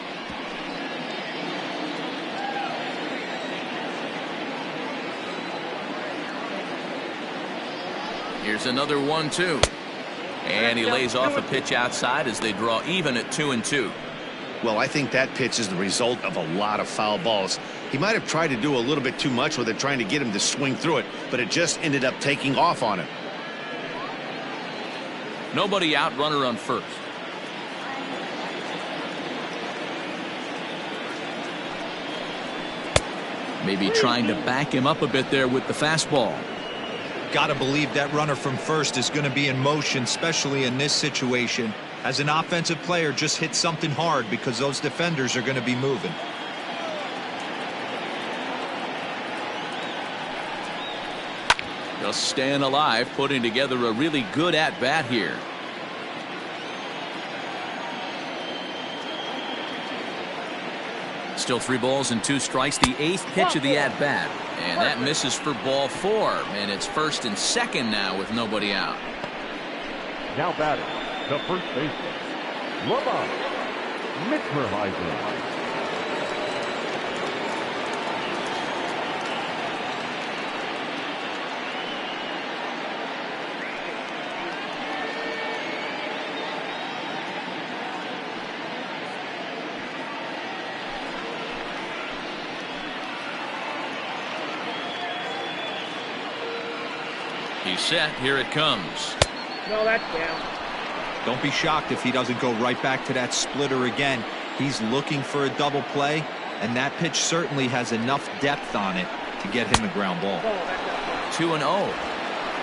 Here's another 1-2. And he lays off a pitch outside as they draw even at 2-2. Well, I think that pitch is the result of a lot of foul balls. He might have tried to do a little bit too much with it, trying to get him to swing through it, but it just ended up taking off on him. Nobody out, runner on first. Maybe trying to back him up a bit there with the fastball. Got to believe that runner from first is going to be in motion, especially in this situation. As an offensive player, just hit something hard because those defenders are going to be moving. Just staying alive, putting together a really good at-bat here. Still 3 balls and 2 strikes. The 8th pitch of the at-bat. And that misses for ball 4. And it's first and second now with nobody out. Now batting, the first baseman, Lamont Mitcherheisen. He's set. Here it comes. No, that's down. Don't be shocked if he doesn't go right back to that splitter again. He's looking for a double play, and that pitch certainly has enough depth on it to get him a ground ball. 2-0.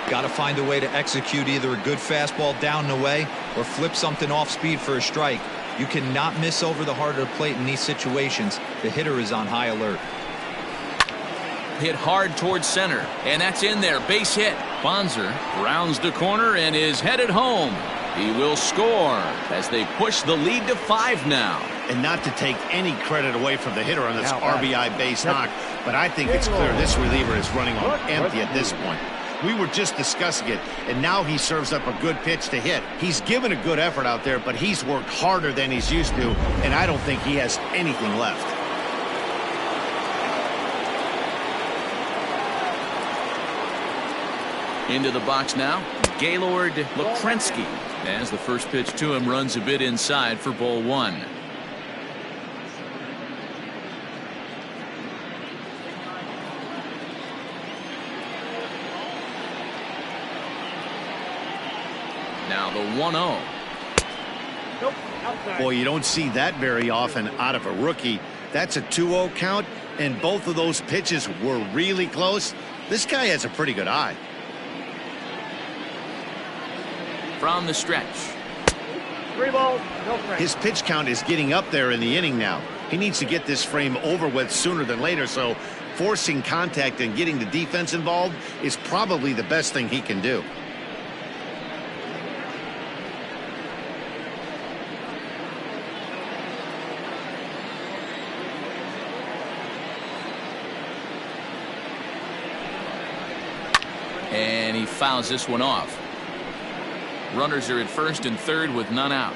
Got to find a way to execute either a good fastball down and away or flip something off speed for a strike. You cannot miss over the heart of the plate in these situations. The hitter is on high alert. Hit hard towards center, and that's in there. Base hit. Bonser rounds the corner and is headed home. He will score as they push the lead to 5 now. And not to take any credit away from the hitter on this RBI base knock, but I think it's clear this reliever is running on empty at this point. We were just discussing it, and now he serves up a good pitch to hit. He's given a good effort out there, but he's worked harder than he's used to, and I don't think he has anything left. Into the box now, Gaylord Lukrensky, as the first pitch to him runs a bit inside for ball 1. Now the 1-0. Boy, you don't see that very often out of a rookie. That's a 2-0 count, and both of those pitches were really close. This guy has a pretty good eye. From the stretch. 3 balls, no strikes. His pitch count is getting up there in the inning now. He needs to get this frame over with sooner than later, so forcing contact and getting the defense involved is probably the best thing he can do. And he fouls this one off. Runners are at first and third with none out.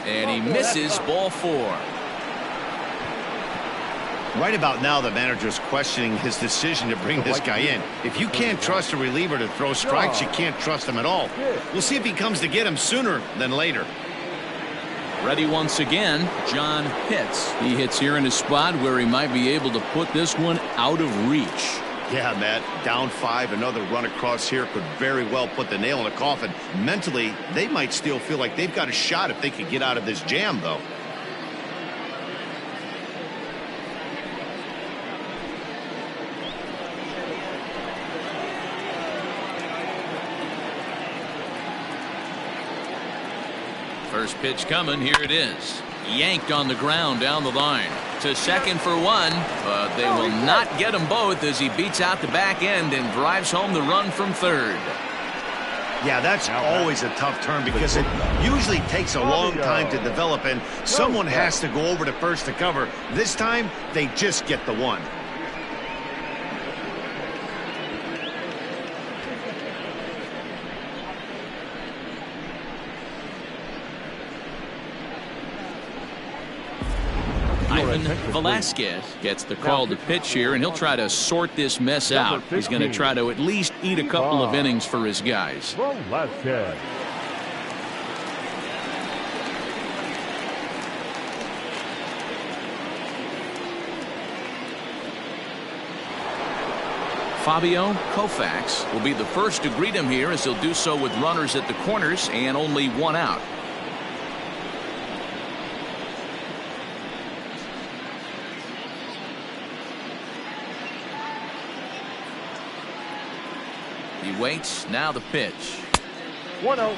And he misses ball 4. Right about now, the manager's questioning his decision to bring this guy in. If you can't trust a reliever to throw strikes, you can't trust him at all. We'll see if he comes to get him sooner than later. Ready once again, John Pitts. He hits here in a spot where he might be able to put this one out of reach. Yeah, Matt, down 5, another run across here could very well put the nail in the coffin. Mentally, they might still feel like they've got a shot if they could get out of this jam, though. First pitch coming. Here it is. Yanked on the ground down the line. To second for 1, but they will not get them both as he beats out the back end and drives home the run from third. Yeah, that's always a tough turn because it usually takes a long time to develop, and someone has to go over to first to cover. This time, they just get the one. Kevin Velasquez gets the call to pitch here, and he'll try to sort this mess out. He's going to try to at least eat a couple of innings for his guys. Velasquez. Fabio Koufax will be the first to greet him here, as he'll do so with runners at the corners and only one out. He waits. Now the pitch. 1-0.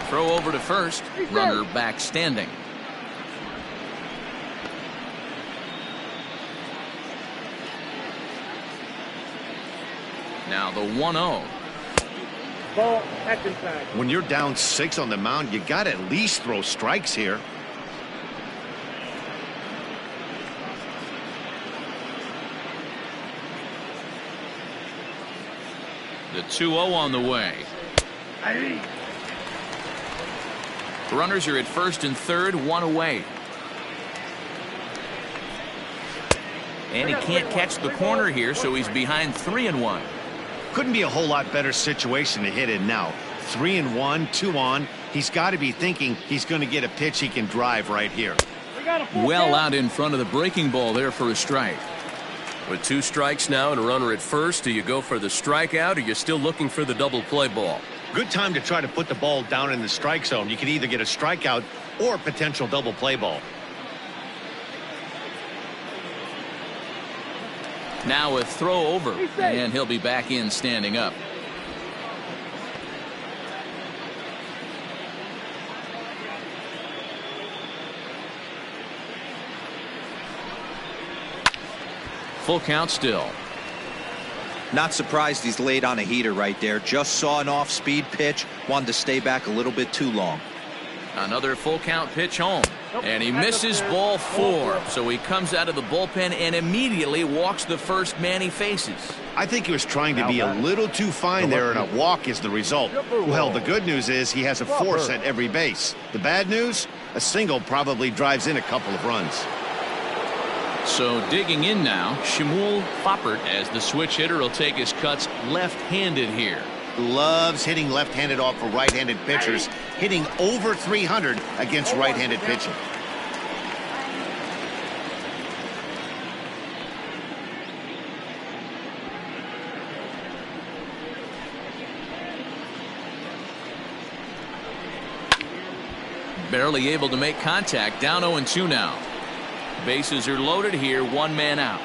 Throw over to first. Runner back standing. Now the 1-0. Ball, that's inside. When you're down 6 on the mound, you got to at least throw strikes here. The 2-0 on the way. Runners are at first and third, one away. And he can't catch the corner here, so he's behind 3-1. Couldn't be a whole lot better situation to hit in now. 3-1, 2 on. He's got to be thinking he's going to get a pitch he can drive right here. Well out in front of the breaking ball there for a strike. With 2 strikes now and a runner at first, do you go for the strikeout, or are you still looking for the double play ball? Good time to try to put the ball down in the strike zone. You can either get a strikeout or a potential double play ball. Now a throw over, and he'll be back in standing up. Full count still. Not surprised he's laid on a heater right there. Just saw an off-speed pitch. Wanted to stay back a little bit too long. Another full count pitch home. And he misses ball 4. So he comes out of the bullpen and immediately walks the first man he faces. I think he was trying to be a little too fine there, and a walk is the result. Well, the good news is he has a force at every base. The bad news? A single probably drives in a couple of runs. So digging in now, Shmuel Foppert, as the switch hitter, will take his cuts left-handed here. Loves hitting left-handed off for right-handed pitchers, hitting over 300 against right-handed pitching. Barely able to make contact. Down 0-2 now. Bases are loaded here. One man out.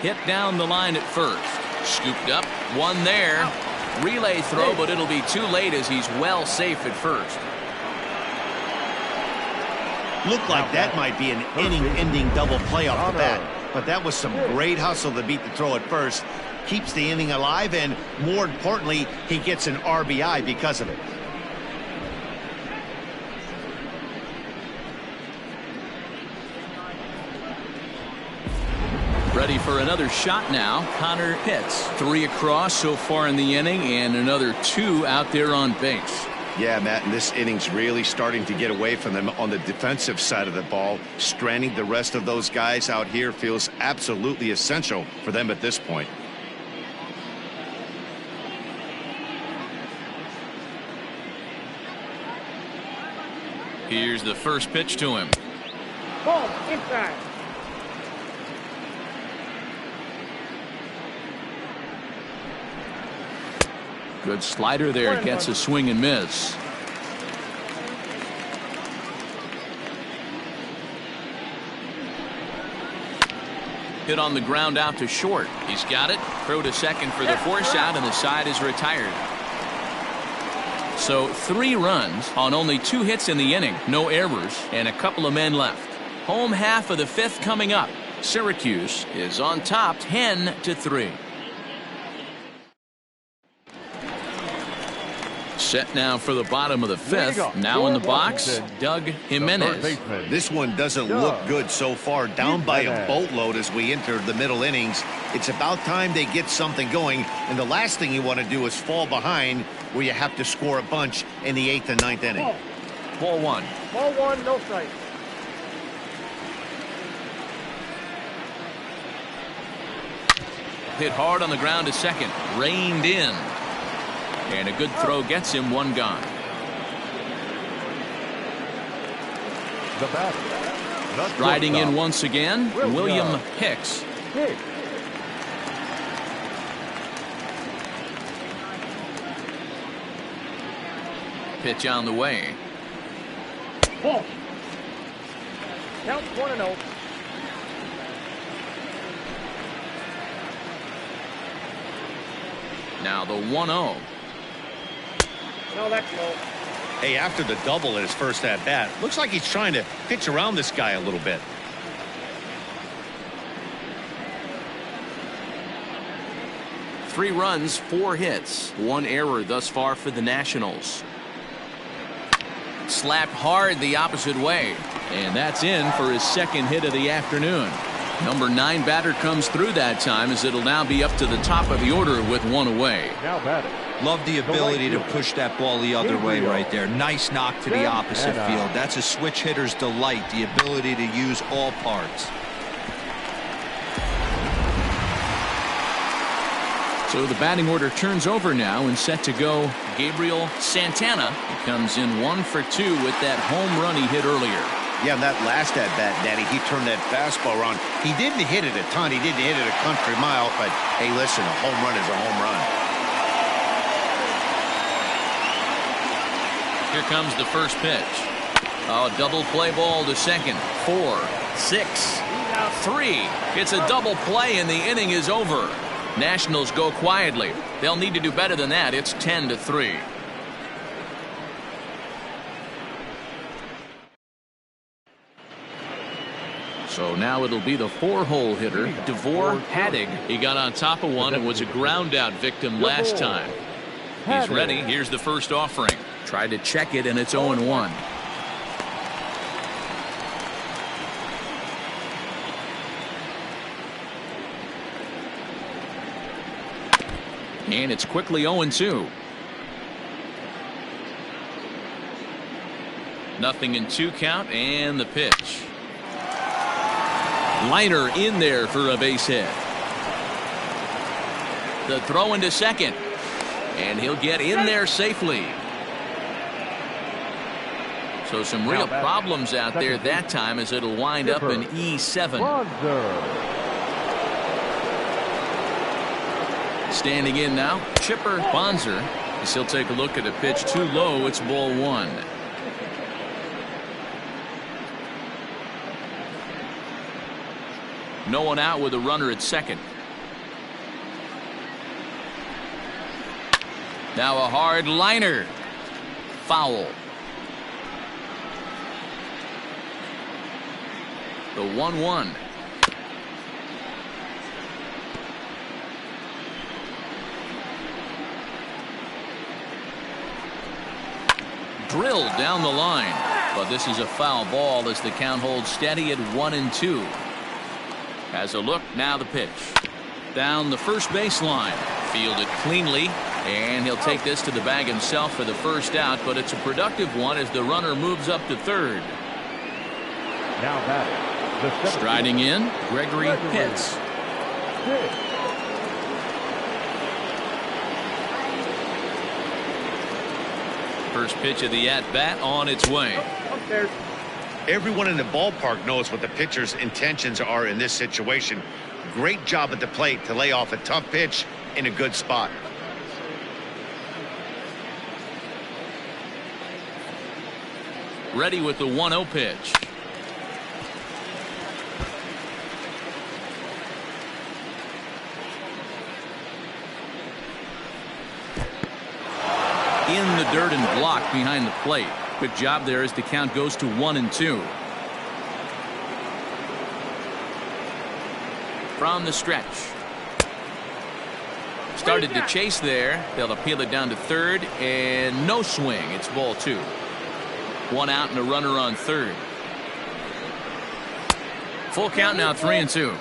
Hit down the line at first. Scooped up. One there. Relay throw, but it'll be too late as he's well safe at first. Looked like that might be an inning-ending double play off the bat. But that was some great hustle to beat the throw at first. Keeps the inning alive, and more importantly, he gets an RBI because of it. Ready for another shot now. Connor Pitts. 3 across so far in the inning, and another 2 out there on base. Yeah, Matt, and this inning's really starting to get away from them on the defensive side of the ball. Stranding the rest of those guys out here feels absolutely essential for them at this point. Here's the first pitch to him. Ball, inside. Good slider there. Gets a swing and miss. Hit on the ground out to short. He's got it. Throw to second for the force out, and the side is retired. So 3 runs on only 2 hits in the inning. No errors, and a couple of men left. Home half of the 5th coming up. Syracuse is on top 10-3. Set now for the bottom of the fifth. Now in the box, Doug Jimenez. This one doesn't look good so far. Down by a boatload as we enter the middle innings. It's about time they get something going. And the last thing you want to do is fall behind where you have to score a bunch in the 8th and 9th inning. Ball one. Ball one, no strike. Hit hard on the ground to second. Reined in. And a good throw gets him one gone. The batter. Riding in once again, William Hicks. Pitch on the way. Ball. Count 1-0. Now the 1-0. No, that's low. Hey, after the double at his first at bat, looks like he's trying to pitch around this guy a little bit. Three runs, 4 hits, 1 error thus far for the Nationals. Slapped hard the opposite way. And that's in for his second hit of the afternoon. Number 9 batter comes through that time as it'll now be up to the top of the order with 1 away. Now batting. Love the ability to push that ball the other way right there. Nice knock to the opposite field. That's a switch hitter's delight, the ability to use all parts. So the batting order turns over now and set to go. Gabriel Santana. He comes in 1 for 2 with that home run he hit earlier. Yeah, that last at bat, Daddy, he turned that fastball around. He didn't hit it a ton. He didn't hit it a country mile. But, hey, listen, a home run is a home run. Here comes the first pitch. Oh, double play ball to second. 4, 6, 3. It's a double play and the inning is over. Nationals go quietly. They'll need to do better than that. It's 10-3. So now it'll be the 4-hole hitter, Devore Haddig. He got on top of one and was a ground out victim last time. He's ready. Here's the first offering. Tried to check it and it's 0-1. And it's quickly 0-2. Nothing in 2 count and the pitch. Liner in there for a base hit. The throw into second. And he'll get in there safely. So some real problems out there that time as it'll wind up in E7. Standing in now, Chipper Bonzer. As he'll take a look at a pitch too low. It's ball 1. No one out with a runner at second. Now a hard liner. Foul. The 1-1. Drilled down the line. But this is a foul ball as the count holds steady at 1-2. Has a look, now the pitch. Down the first baseline. Fielded cleanly. And he'll take this to the bag himself for the first out, but it's a productive one as the runner moves up to third. Now batting. Striding in, Gregory Pitts. First pitch of the at-bat on its way. Upstairs. Everyone in the ballpark knows what the pitcher's intentions are in this situation. Great job at the plate to lay off a tough pitch in a good spot. Ready with the 1-0 pitch. In the dirt and blocked behind the plate. Good job there as the count goes to 1-2. From the stretch. Started to chase there. They'll appeal it down to third, and no swing. It's ball 2. 1 out and a runner on third. Full count now, 3-2.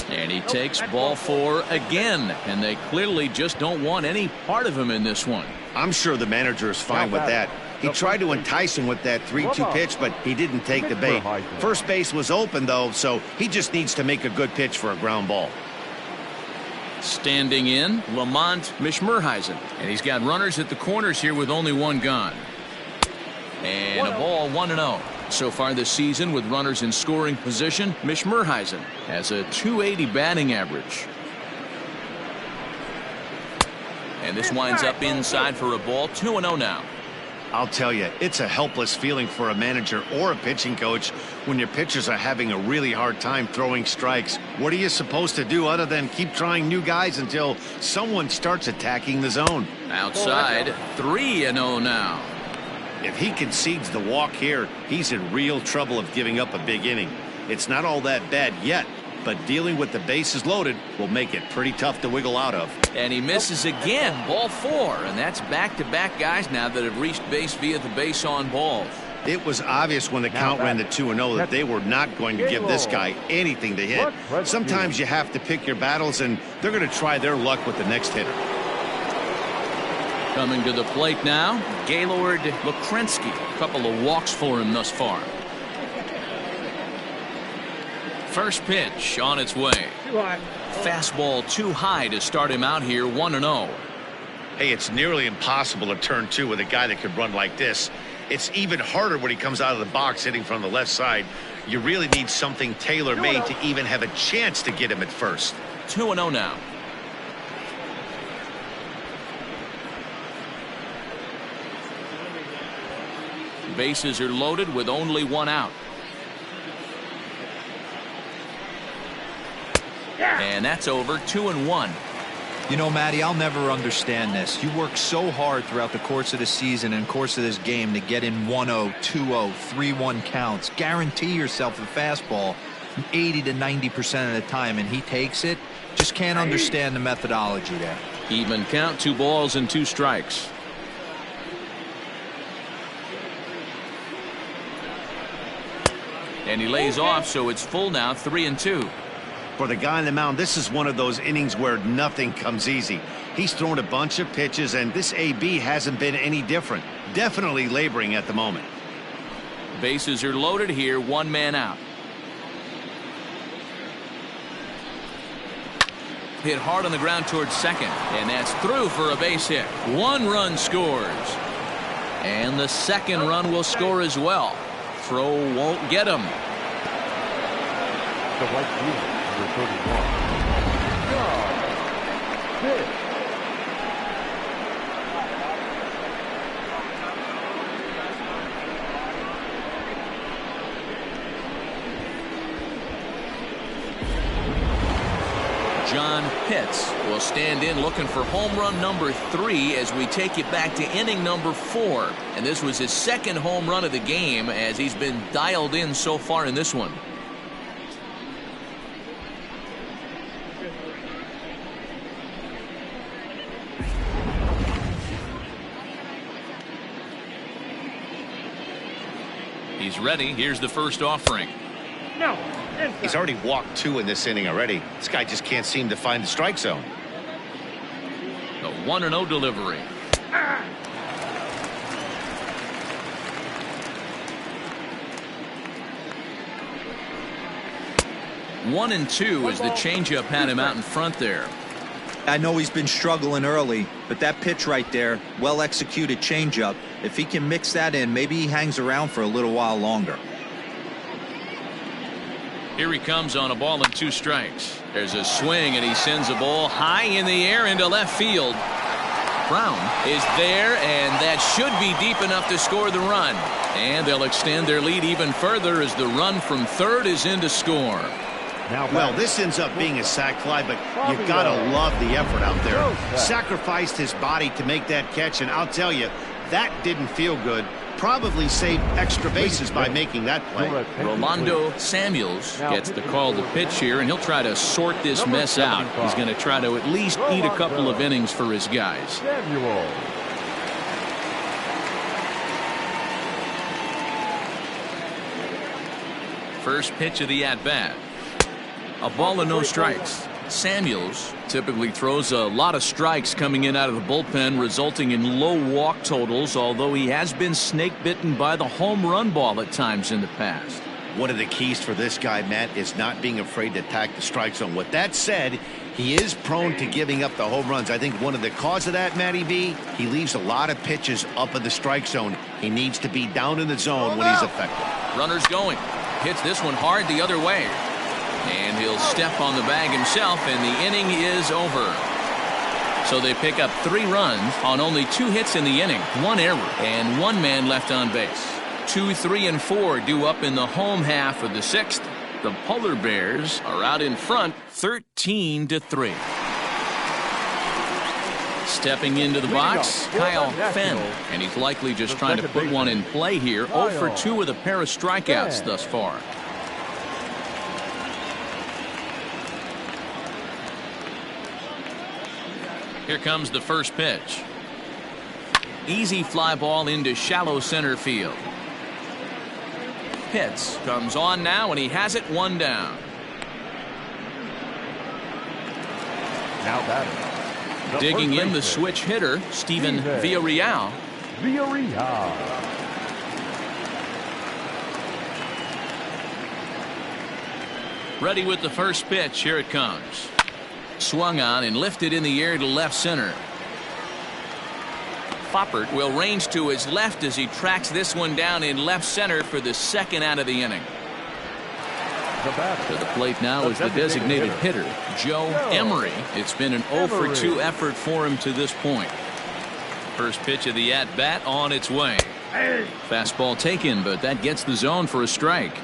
And he takes ball 4 again, and they clearly just don't want any part of him in this one. I'm sure the manager is fine with that. He tried to entice him with that 3-2 pitch, but he didn't take the bait. First base was open, though, so he just needs to make a good pitch for a ground ball. Standing in, Lamont Mishmerheisen, and he's got runners at the corners here with only 1 gone. And a ball, 1-0. So far this season with runners in scoring position, Mishmerheisen has a .280 batting average. And this winds up inside for a ball, 2-0 now. I'll tell you, it's a helpless feeling for a manager or a pitching coach when your pitchers are having a really hard time throwing strikes. What are you supposed to do other than keep trying new guys until someone starts attacking the zone? Outside, 3-0 now. If he concedes the walk here, he's in real trouble of giving up a big inning. It's not all that bad yet, but dealing with the bases loaded will make it pretty tough to wiggle out of. And he misses again, ball 4, and that's back-to-back guys now that have reached base via the base on balls. It was obvious when the count ran to 2-0 that they were not going to give this guy anything to hit. Sometimes you have to pick your battles, and they're going to try their luck with the next hitter. Coming to the plate now, Gaylord Lukrensky. A couple of walks for him thus far. First pitch on its way. Fastball too high to start him out here, 1-0. Hey, it's nearly impossible to turn 2 with a guy that can run like this. It's even harder when he comes out of the box hitting from the left side. You really need something tailor-made to even have a chance to get him at first. 2-0 now. Bases are loaded with only 1 out. And that's over, 2-1. You know, Matty, I'll never understand this. You work so hard throughout the course of the season and course of this game to get in 1-0, 2-0, 3-1 counts. Guarantee yourself a fastball 80 to 90% of the time, and he takes it. Just can't understand the methodology there. Even count, 2 balls and 2 strikes. And he lays off, so it's full now, 3-2. For the guy on the mound, this is one of those innings where nothing comes easy. He's thrown a bunch of pitches, and this AB hasn't been any different. Definitely laboring at the moment. Bases are loaded here, 1 man out. Hit hard on the ground towards second, and that's through for a base hit. 1 run scores. And the second run will score as well. Throw won't get him. The right fielder, number 31. Pitch. John Pitts will stand in looking for home run number 3 as we take you back to inning number 4. And this was his second home run of the game as he's been dialed in so far in this one. He's ready. Here's the first offering. No. He's already walked 2 in this inning already. This guy just can't seem to find the strike zone. The 1-0 delivery. One and 2 as the changeup had him out in front there. I know he's been struggling early, but that pitch right there, well executed changeup, if he can mix that in, maybe he hangs around for a little while longer. Here he comes on a ball and 2 strikes. There's a swing, and he sends a ball high in the air into left field. Brown is there, and that should be deep enough to score the run. And they'll extend their lead even further as the run from third is in to score. Well, this ends up being a sac fly, but you got to love the effort out there. Sacrificed his body to make that catch, and I'll tell you, that didn't feel good. Probably saved extra bases by making that play. Rolando Samuels gets the call to pitch here, and he'll try to sort this mess out. He's going to try to at least eat a couple of innings for his guys. First pitch of the at-bat. A ball and no strikes. Samuels typically throws a lot of strikes coming in out of the bullpen, resulting in low walk totals, although he has been snake bitten by the home run ball at times in the past. One of the keys for this guy, Matt, is not being afraid to attack the strike zone. With that said, he is prone to giving up the home runs. I think one of the cause of that, Matty B, he leaves a lot of pitches up in the strike zone. He needs to be down in the zone when he's effective. Runners going. Hits this one hard the other way. And he'll step on the bag himself, and the inning is over. So they pick up 3 runs on only 2 hits in the inning, 1 error, and 1 man left on base. 2, 3, and 4 due up in the home half of the 6th. The Polar Bears are out in front, 13-3. Stepping into the box, Kyle Fenn, and he's likely just trying to put one in play here. 0 for 2 with a pair of strikeouts thus far. Here comes the first pitch. Easy fly ball into shallow center field. Pitts comes on now, and he has it 1 down. Now batting. Digging in the switch hitter, Steven Villarreal. Ready with the first pitch. Here it comes. Swung on and lifted in the air to left center. Foppert will range to his left as he tracks this one down in left center for the second out of the inning. To the plate now is the designated hitter, Joe Emery. It's been an 0 for 2 effort for him to this point. First pitch of the at-bat on its way. Fastball taken, but that gets the zone for a strike.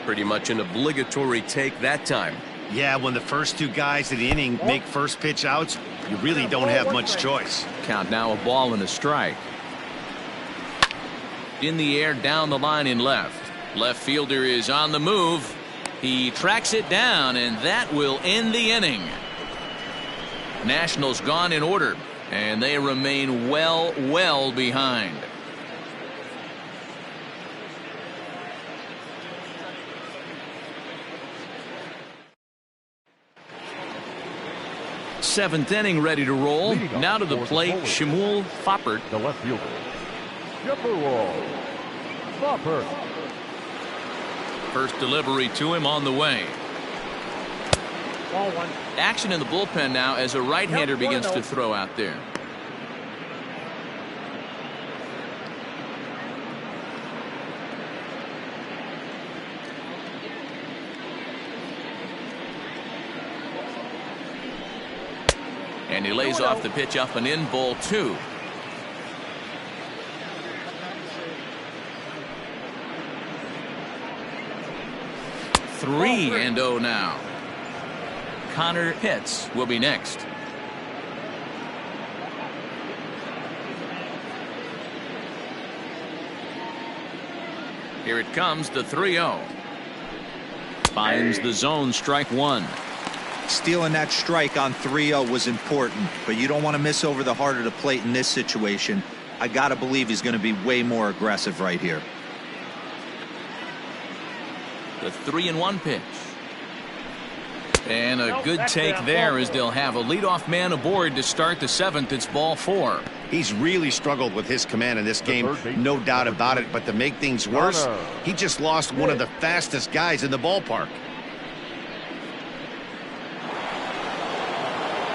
Pretty much an obligatory take that time. Yeah, when the first 2 guys in the inning make first pitch outs, you really don't have much choice. Count now, a ball and a strike. In the air, down the line in left. Left fielder is on the move. He tracks it down, and that will end the inning. Nationals gone in order, and they remain well behind. Seventh inning ready to roll. Now to the plate, Shmuel Foppert. The left fielder, Shmuel Foppert. First delivery to him on the way. Ball 1. Action in the bullpen now as a right-hander begins to throw out there. And he lays off the pitch up and in, ball 2. Three and 0 now. Connor Pitts will be next. Here it comes, the 3-0. Finds the zone, strike 1. Stealing that strike on 3-0 was important, but you don't want to miss over the heart of the plate in this situation. I got to believe he's going to be way more aggressive right here. The 3-1 pitch. And a good take there as they'll have a leadoff man aboard to start the 7th. It's ball 4. He's really struggled with his command in this game, no doubt about it. But to make things worse, he just lost one of the fastest guys in the ballpark.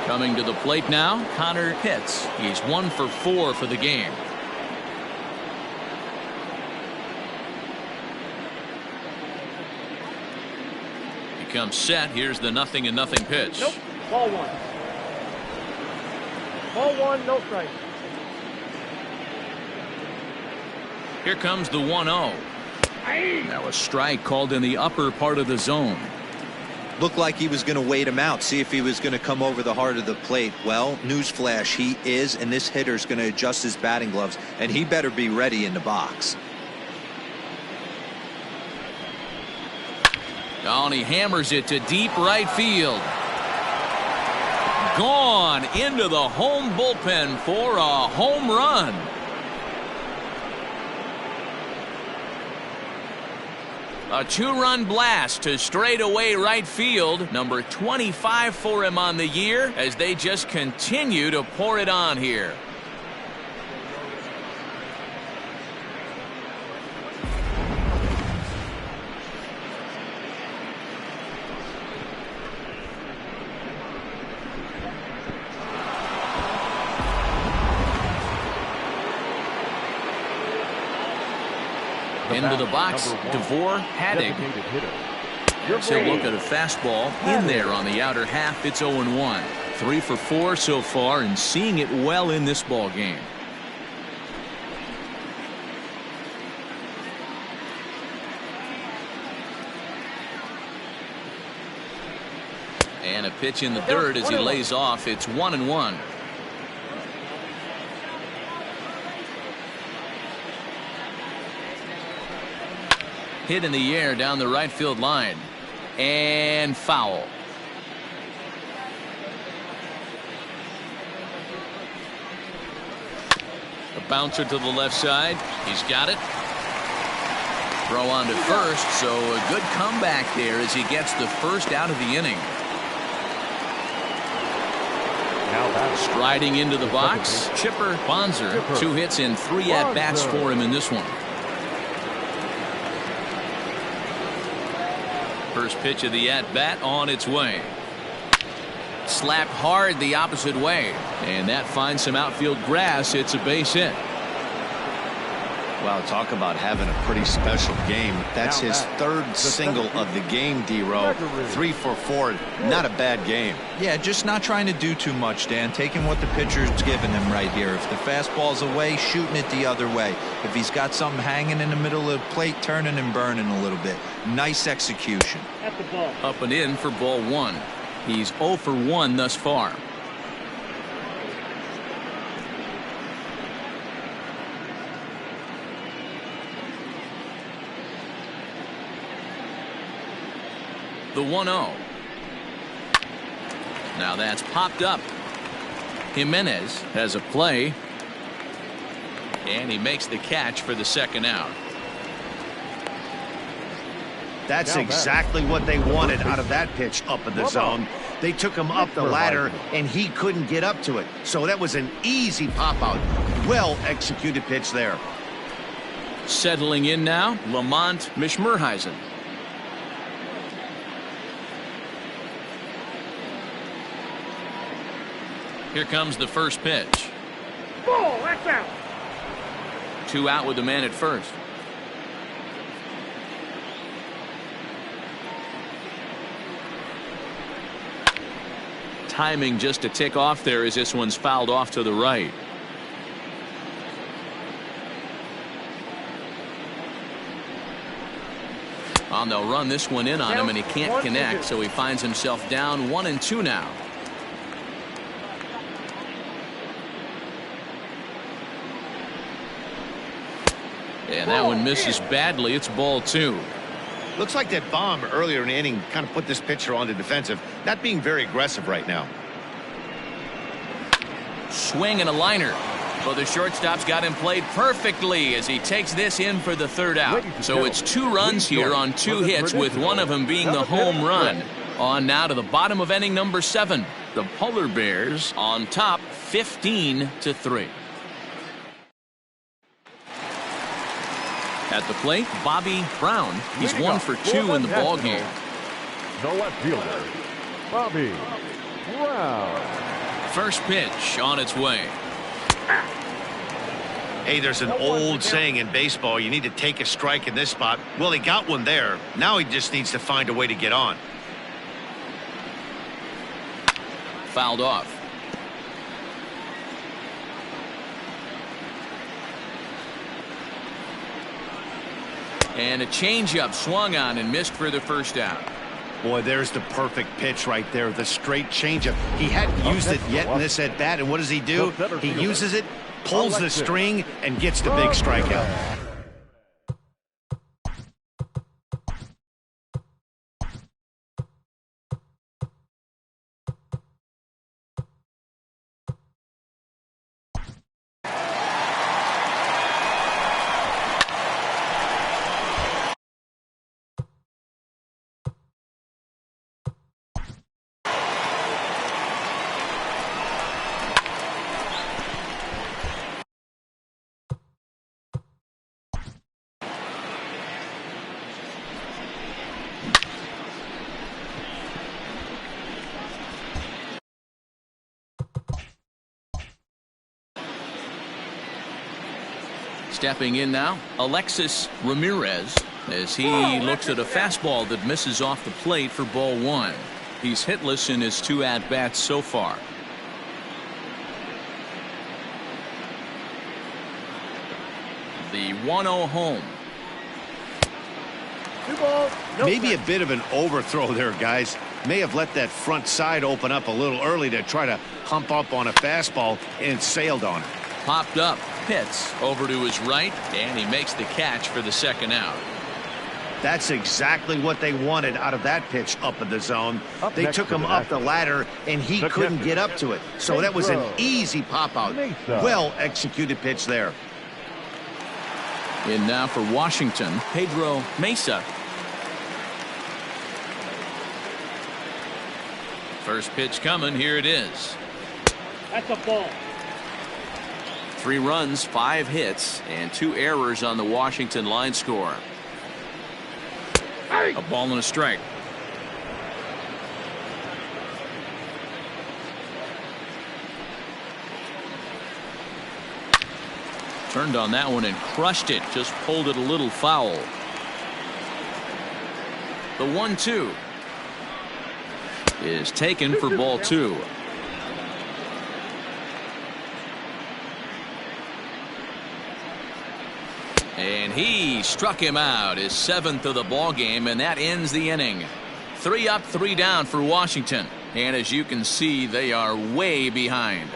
Coming to the plate now, Connor Pitts. He's 1 for 4 for the game. He comes set. Here's the 0-0 pitch. Nope. Ball 1. Ball 1, no strike. Here comes the 1-0. Now a strike called in the upper part of the zone. Looked like he was going to wait him out, see if he was going to come over the heart of the plate. Well, newsflash, he is, and this hitter's going to adjust his batting gloves, and he better be ready in the box. Oh, and he hammers it to deep right field. Gone into the home bullpen for a home run. A two-run blast to straightaway right field. Number 25 for him on the year as they just continue to pour it on here. Into the box, DeVore Haddig. He'll look at a fastball in there on the outer half. It's 0-1. 3 for 4 so far and seeing it well in this ball game. And a pitch in the dirt as he lays off. It's 1-1. Hit in the air down the right field line. And foul. A bouncer to the left side. He's got it. Throw on to first, so a good comeback there as he gets the first out of the inning. Striding into the box, Chipper Bonser. 2 hits and 3 at-bats for him in this one. First pitch of the at-bat on its way. Slapped hard the opposite way. And that finds some outfield grass. It's a base hit. Wow, talk about having a pretty special game. That's his third single of the game, D-Row. 3 for 4. Not a bad game. Yeah, just not trying to do too much, Dan. Taking what the pitcher's giving him right here. If the fastball's away, shooting it the other way. If he's got something hanging in the middle of the plate, turning and burning a little bit. Nice execution. At the ball. Up and in for ball 1. He's 0 for 1 thus far. The 1-0. Now that's popped up. Jimenez has a play. And he makes the catch for the second out. That's exactly what they wanted out of that pitch up in the zone. They took him up the ladder, and he couldn't get up to it. So that was an easy pop-out. Well-executed pitch there. Settling in now, Lamont Mishmerheisen. Here comes the first pitch. Ball, that's out. 2 out with the man at first. Timing just to tick off there as this one's fouled off to the right. And they'll run this one in on him, and he can't connect, so he finds himself down 1-2 now. And that one misses badly. It's ball 2. Looks like that bomb earlier in the inning kind of put this pitcher on the defensive. Not being very aggressive right now. Swing and a liner. Well, the shortstop's got him played perfectly as he takes this in for the third out. So it's 2 runs here on 2 hits, with one of them being the home run. On now to the bottom of inning number 7. The Polar Bears on top 15-3. At the plate, Bobby Brown. He's 1 for 2 in the ball game. The left fielder, Bobby Brown. First pitch on its way. Hey, there's an old saying in baseball, you need to take a strike in this spot. Well, he got one there. Now he just needs to find a way to get on. Fouled off. And a changeup swung on and missed for the first out. Boy, there's the perfect pitch right there, the straight changeup. He hadn't used it yet in this at-bat, and what does he do? He uses it, pulls the string, and gets the big strikeout. Stepping in now, Alexis Ramirez, as he looks at a fastball that misses off the plate for ball 1. He's hitless in his 2 at-bats so far. The 1-0 home. Maybe a bit of an overthrow there, guys. May have let that front side open up a little early to try to hump up on a fastball and sailed on it. Popped up, hits over to his right, and he makes the catch for the 2nd out. That's exactly what they wanted out of that pitch up in the zone. They took him up the ladder, and he couldn't get up to it. So that was an easy pop-out. Well-executed pitch there. In now for Washington, Pedro Mesa. First pitch coming, here it is. That's a ball. 3 runs, 5 hits, and 2 errors on the Washington line score. A ball and a strike. Turned on that one and crushed it. Just pulled it a little foul. The 1-2 is taken for ball 2. And he struck him out, his 7th of the ball game, and that ends the inning. 3 up, 3 down for Washington. And as you can see, they are way behind.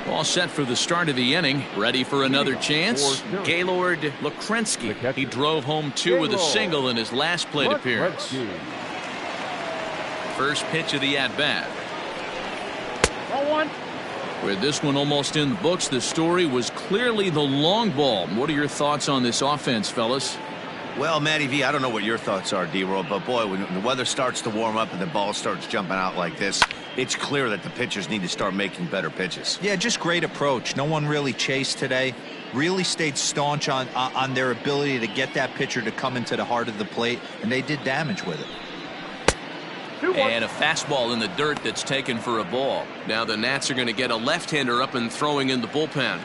All set for the start of the inning. Ready for another chance. Gaylord Lukrensky. He drove home 2 with a single in his last plate appearance. First pitch of the at-bat. With this one almost in the books, the story was clearly the long ball. What are your thoughts on this offense, fellas? Well, Matty V, I don't know what your thoughts are, D-Roll, but boy, when the weather starts to warm up and the ball starts jumping out like this, it's clear that the pitchers need to start making better pitches. Yeah, just great approach. No one really chased today. Really stayed staunch on their ability to get that pitcher to come into the heart of the plate, and they did damage with it. And a fastball in the dirt that's taken for a ball. Now the Nats are going to get a left-hander up and throwing in the bullpen.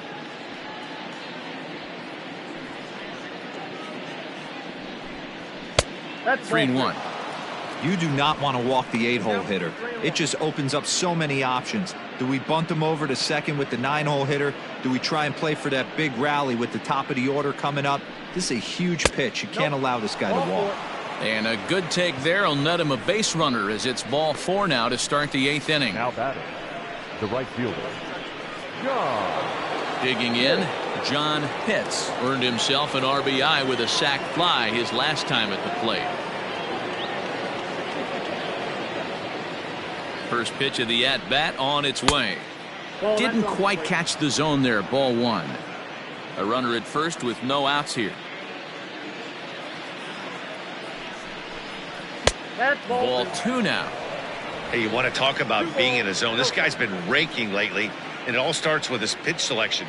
That's 3-1. You do not want to walk the 8-hole hitter. It just opens up so many options. Do we bunt him over to second with the 9-hole hitter? Do we try and play for that big rally with the top of the order coming up? This is a huge pitch. You can't allow this guy to walk. And a good take there will net him a base runner as it's ball 4 now to start the 8th inning. Now batting, the right fielder, John. Digging in, John Pitts earned himself an RBI with a sac fly his last time at the plate. First pitch of the at-bat on its way. Didn't quite catch the zone there, ball 1. A runner at first with no outs here. Ball 2 now. Hey, you want to talk about being in a zone? This guy's been raking lately, and it all starts with his pitch selection.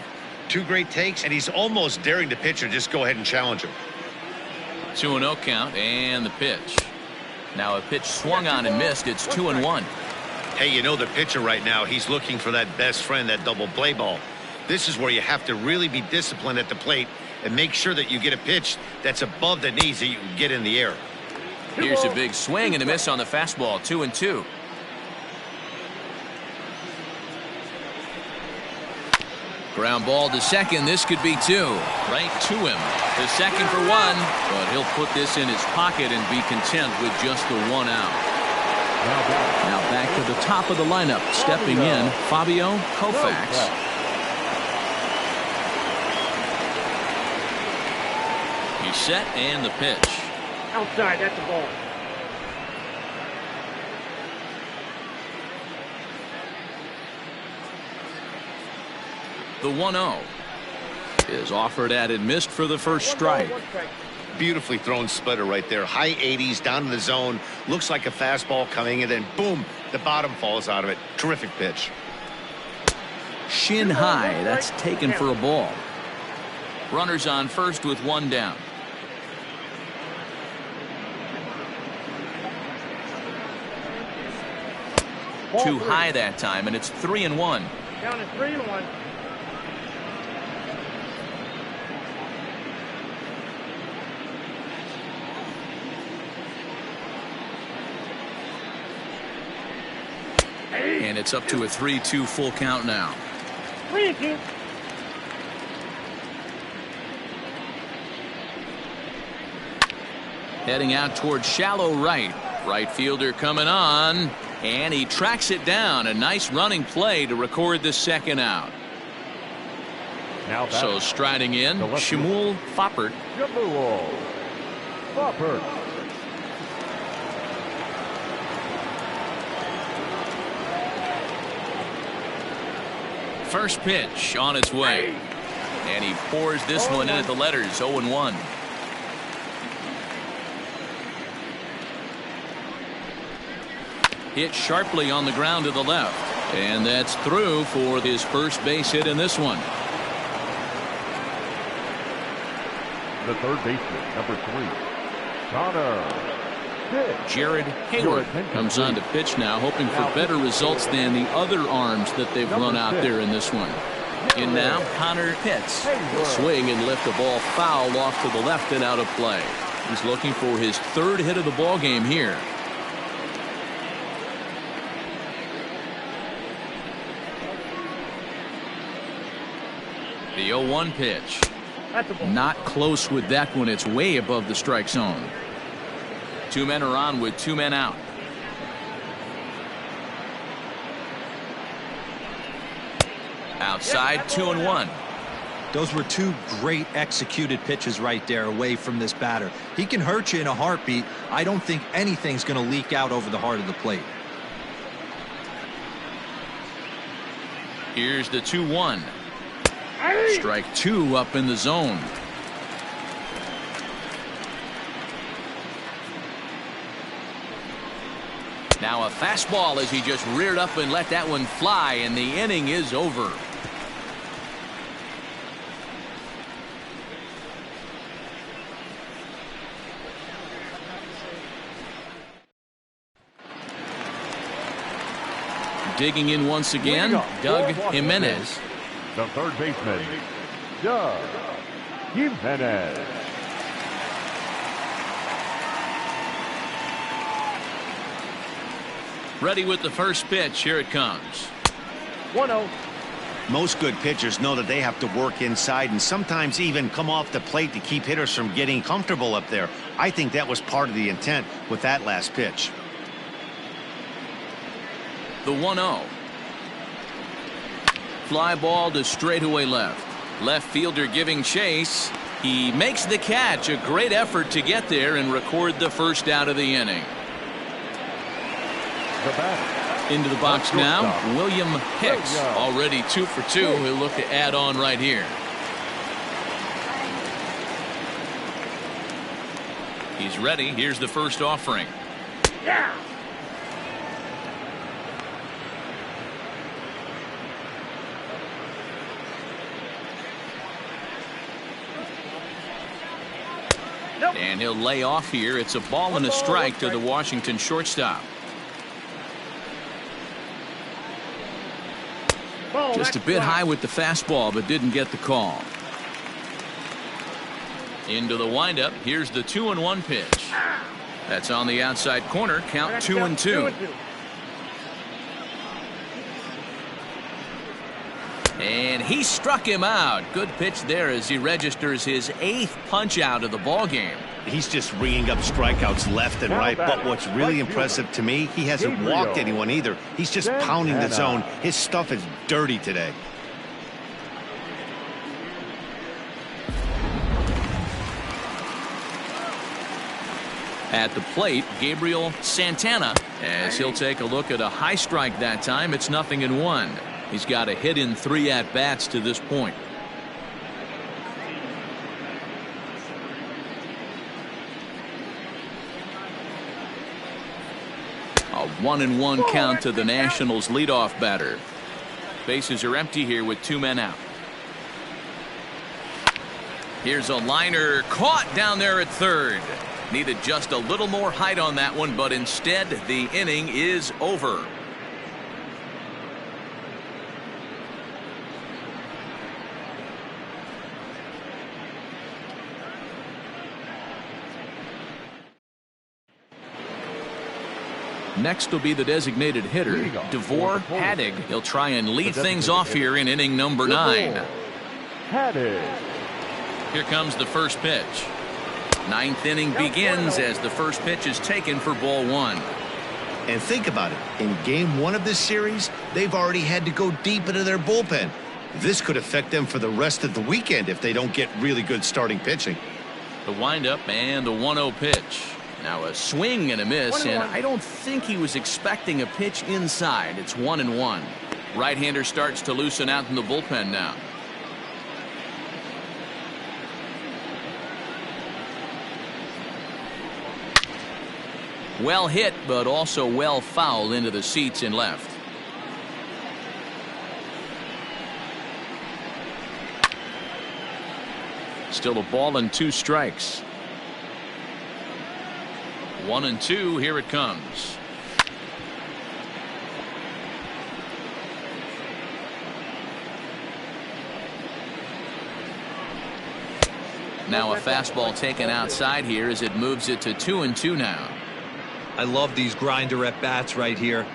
2 great takes, and he's almost daring the pitcher just go ahead and challenge him. 2-0 count, and the pitch. Now a pitch swung on and missed. It's 2-1. Hey, you know the pitcher right now, he's looking for that best friend, that double play ball. This is where you have to really be disciplined at the plate and make sure that you get a pitch that's above the knees that you can get in the air. Here's a big swing and a miss on the fastball. Ground ball to second. This could be 2. Right to him. The second for 1. But he'll put this in his pocket and be content with just the 1 out. Now back to the top of the lineup. Stepping in, Fabio Koufax. He's set and the pitch. Outside, that's the ball. The 1-0 is offered at and missed for the first strike. Beautifully thrown splitter right there. High 80s down in the zone. Looks like a fastball coming, and then boom, the bottom falls out of it. Terrific pitch. Shin high. That's taken for a ball. Runners on first with 1 down. Too high that time, and it's 3-1. Down to 3-1. And it's up to a 3-2 full count now. 3-2. Heading out towards shallow right. Right fielder coming on. And he tracks it down. A nice running play to record the second out. Now so striding in, Shmuel Foppert. Shmuel Foppert. First pitch on its way. And he pours this one in at the letters, 0-1. Hit sharply on the ground to the left. And that's through for his first base hit in this one. The third baseman, number 3, Connor. Jared Hayward comes on to pitch now, hoping for better results than the other arms that they've run out there in this one. And now Connor Pitts will swing and lift the ball foul off to the left and out of play. He's looking for his 3rd hit of the ball game here. The 0-1 pitch. Not close with that one. It's way above the strike zone. 2 men are on with 2 men out. Outside, 2-1. Those were 2 great executed pitches right there away from this batter. He can hurt you in a heartbeat. I don't think anything's going to leak out over the heart of the plate. Here's the 2-1. Strike 2 up in the zone. Now a fastball as he just reared up and let that one fly, and the inning is over. Digging in once again, Doug Jimenez. The third baseman, Doug Jimenez. Ready with the first pitch. Here it comes. 1-0. Most good pitchers know that they have to work inside and sometimes even come off the plate to keep hitters from getting comfortable up there. I think that was part of the intent with that last pitch. The 1-0. Fly ball to straightaway left. Left fielder giving chase. He makes the catch. A great effort to get there and record the first out of the inning. Into the box now, William Hicks, already 2 for 2. He'll look to add on right here. He's ready. Here's the first offering. Yeah. And he'll lay off here. It's a ball and a strike to the Washington shortstop. Just a bit high with the fastball, but didn't get the call. Into the windup. Here's the 2-1 pitch. That's on the outside corner. Count 2-2. And And he struck him out. Good pitch there as he registers his 8th punch out of the ball game. He's just ringing up strikeouts left and right. But what's really impressive to me, he hasn't walked anyone either. He's just pounding the zone. His stuff is dirty today. At the plate, Gabriel Santana, as he'll take a look at a high strike that time. It's 0-1. He's got a hit in 3 at-bats to this point. A 1-1 count to the Nationals leadoff batter. Bases are empty here with 2 men out. Here's a liner caught down there at third. Needed just a little more height on that one, but instead the inning is over. Next will be the designated hitter, Devore Haddig. He'll try and lead things off here in inning number 9. Here comes the first pitch. 9th inning begins as the first pitch is taken for ball 1. And think about it. In game 1 of this series, they've already had to go deep into their bullpen. This could affect them for the rest of the weekend if they don't get really good starting pitching. The windup and the 1-0 pitch. Now a swing and a miss, and I don't think he was expecting a pitch inside. It's 1-1. Right-hander starts to loosen out in the bullpen now. Well hit, but also well fouled into the seats in left. Still a ball and 2 strikes. 1-2. Here it comes. Now a fastball taken outside here as it moves it to 2-2 now. I love these grinder at bats right here.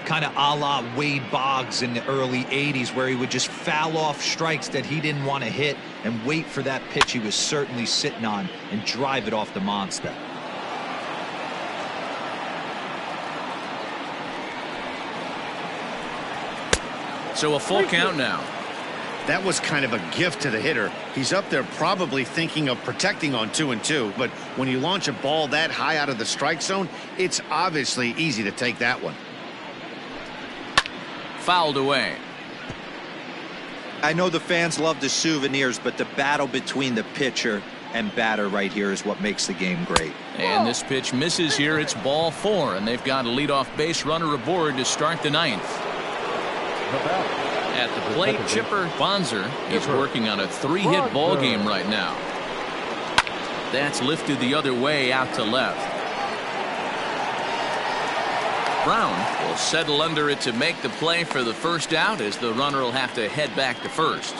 Kind of a la Wade Boggs in the early 80s, where he would just foul off strikes that he didn't want to hit and wait for that pitch he was certainly sitting on and drive it off the monster. So a full count now. That was kind of a gift to the hitter. He's up there probably thinking of protecting on 2-2, but when you launch a ball that high out of the strike zone, it's obviously easy to take that one. Fouled away. I know the fans love the souvenirs, but the battle between the pitcher and batter right here is what makes the game great. And this pitch misses here. It's ball 4, and they've got a leadoff base runner aboard to start the 9th. At the plate, Chipper Bonzer. He's working on a 3-hit ball game right now. That's lifted the other way out to left. Brown will settle under it to make the play for the first out, as the runner will have to head back to first.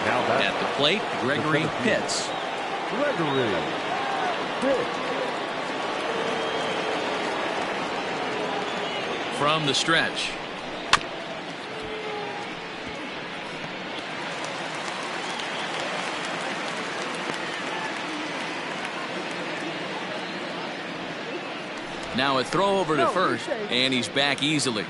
At the plate, Gregory Pitts. From the stretch. Now a throw over to first, and he's back easily.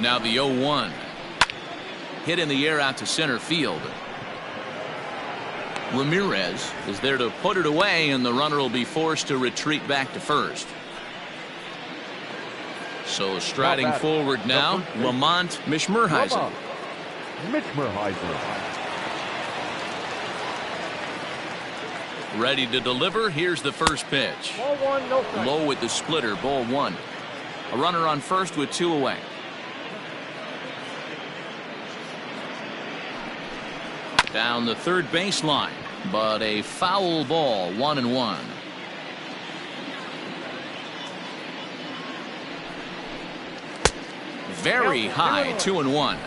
Now the 0-1. Hit in the air out to center field. Ramirez is there to put it away, and the runner will be forced to retreat back to first. So striding forward now, Lamont Mishmerheisen. Ready to deliver. Here's the first pitch. Ball 1, no strike. Low with the splitter, ball 1. A runner on first with 2 away. Down the third baseline, but a foul ball, 1-1. Very high, 2-1.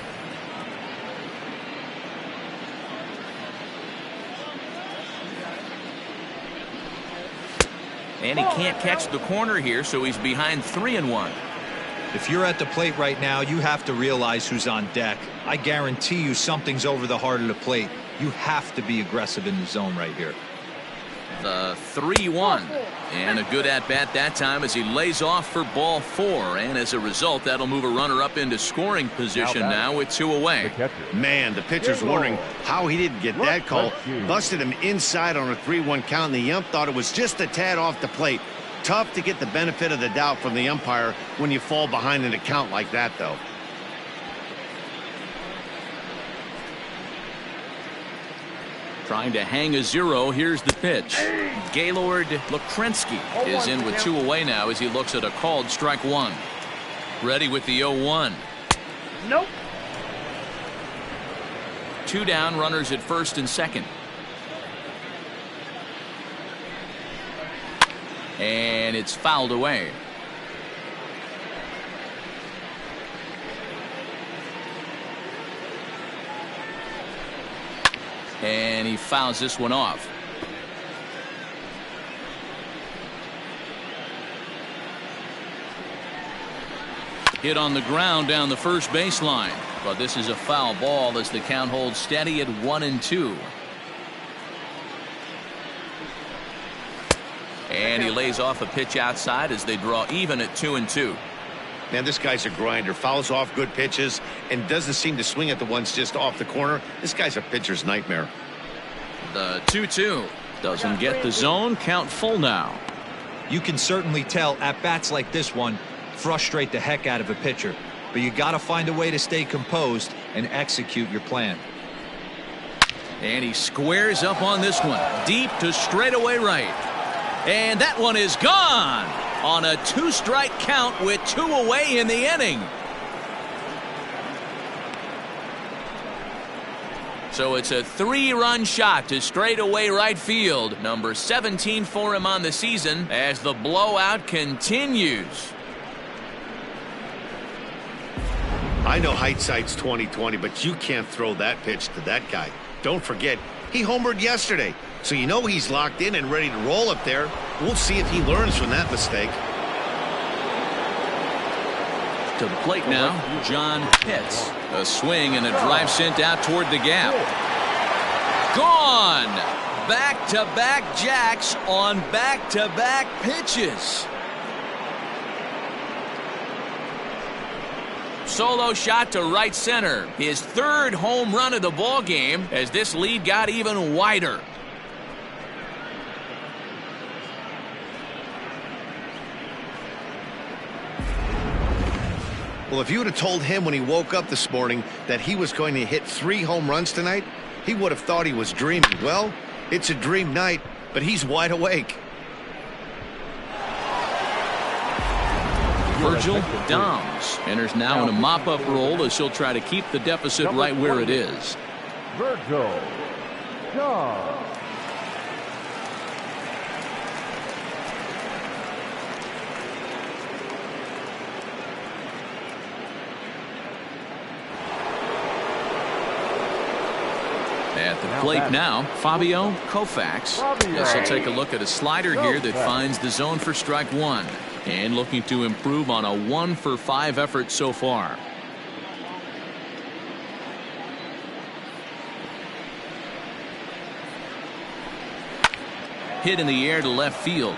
And he can't catch the corner here, so he's behind 3-1. If you're at the plate right now, you have to realize who's on deck. I guarantee you something's over the heart of the plate. You have to be aggressive in the zone right here. The 3-1. And a good at-bat that time as he lays off for ball 4. And as a result, that'll move a runner up into scoring position now with 2 away. Man, the pitcher's wondering how he didn't get that call. Busted him inside on a 3-1 count, and the ump thought it was just a tad off the plate. Tough to get the benefit of the doubt from the umpire when you fall behind in a count like that, though. Trying to hang a 0. Here's the pitch. Gaylord Lukrensky is in with 2 away now as he looks at a called strike 1. Ready with the 0-1. Nope. 2 down, runners at first and second. And it's fouled away. And he fouls this one off. Hit on the ground down the first baseline. But this is a foul ball as the count holds steady at 1-2. And he lays off a pitch outside as they draw even at 2-2. Man, this guy's a grinder. Fouls off good pitches and doesn't seem to swing at the ones just off the corner. This guy's a pitcher's nightmare. The 2-2 doesn't get the zone. Count full now. You can certainly tell at bats like this one frustrate the heck out of a pitcher, but you got to find a way to stay composed and execute your plan. And he squares up on this one deep to straightaway right, and that one is gone on a 2-strike count with 2 away in the inning. So it's a 3-run shot to straightaway right field. Number 17 for him on the season as the blowout continues. I know hindsight's 20/20, but you can't throw that pitch to that guy. Don't forget, he homered yesterday, so you know he's locked in and ready to roll up there. We'll see if he learns from that mistake. To the plate now, John Pitts. A swing and a drive sent out toward the gap. Gone! Back-to-back jacks on back-to-back pitches. Solo shot to right center. His 3rd home run of the ball game as this lead got even wider. Well, if you would have told him when he woke up this morning that he was going to hit 3 home runs tonight, he would have thought he was dreaming. Well, it's a dream night, but he's wide awake. Virgil Dahms enters now in a mop-up role as he'll try to keep the deficit right where it is. Virgil Dahms. At the plate now, Fabio Koufax. Yes, he'll take a look at a slider here that finds the zone for strike 1. And looking to improve on a 1-for-5 effort so far. Hit in the air to left field.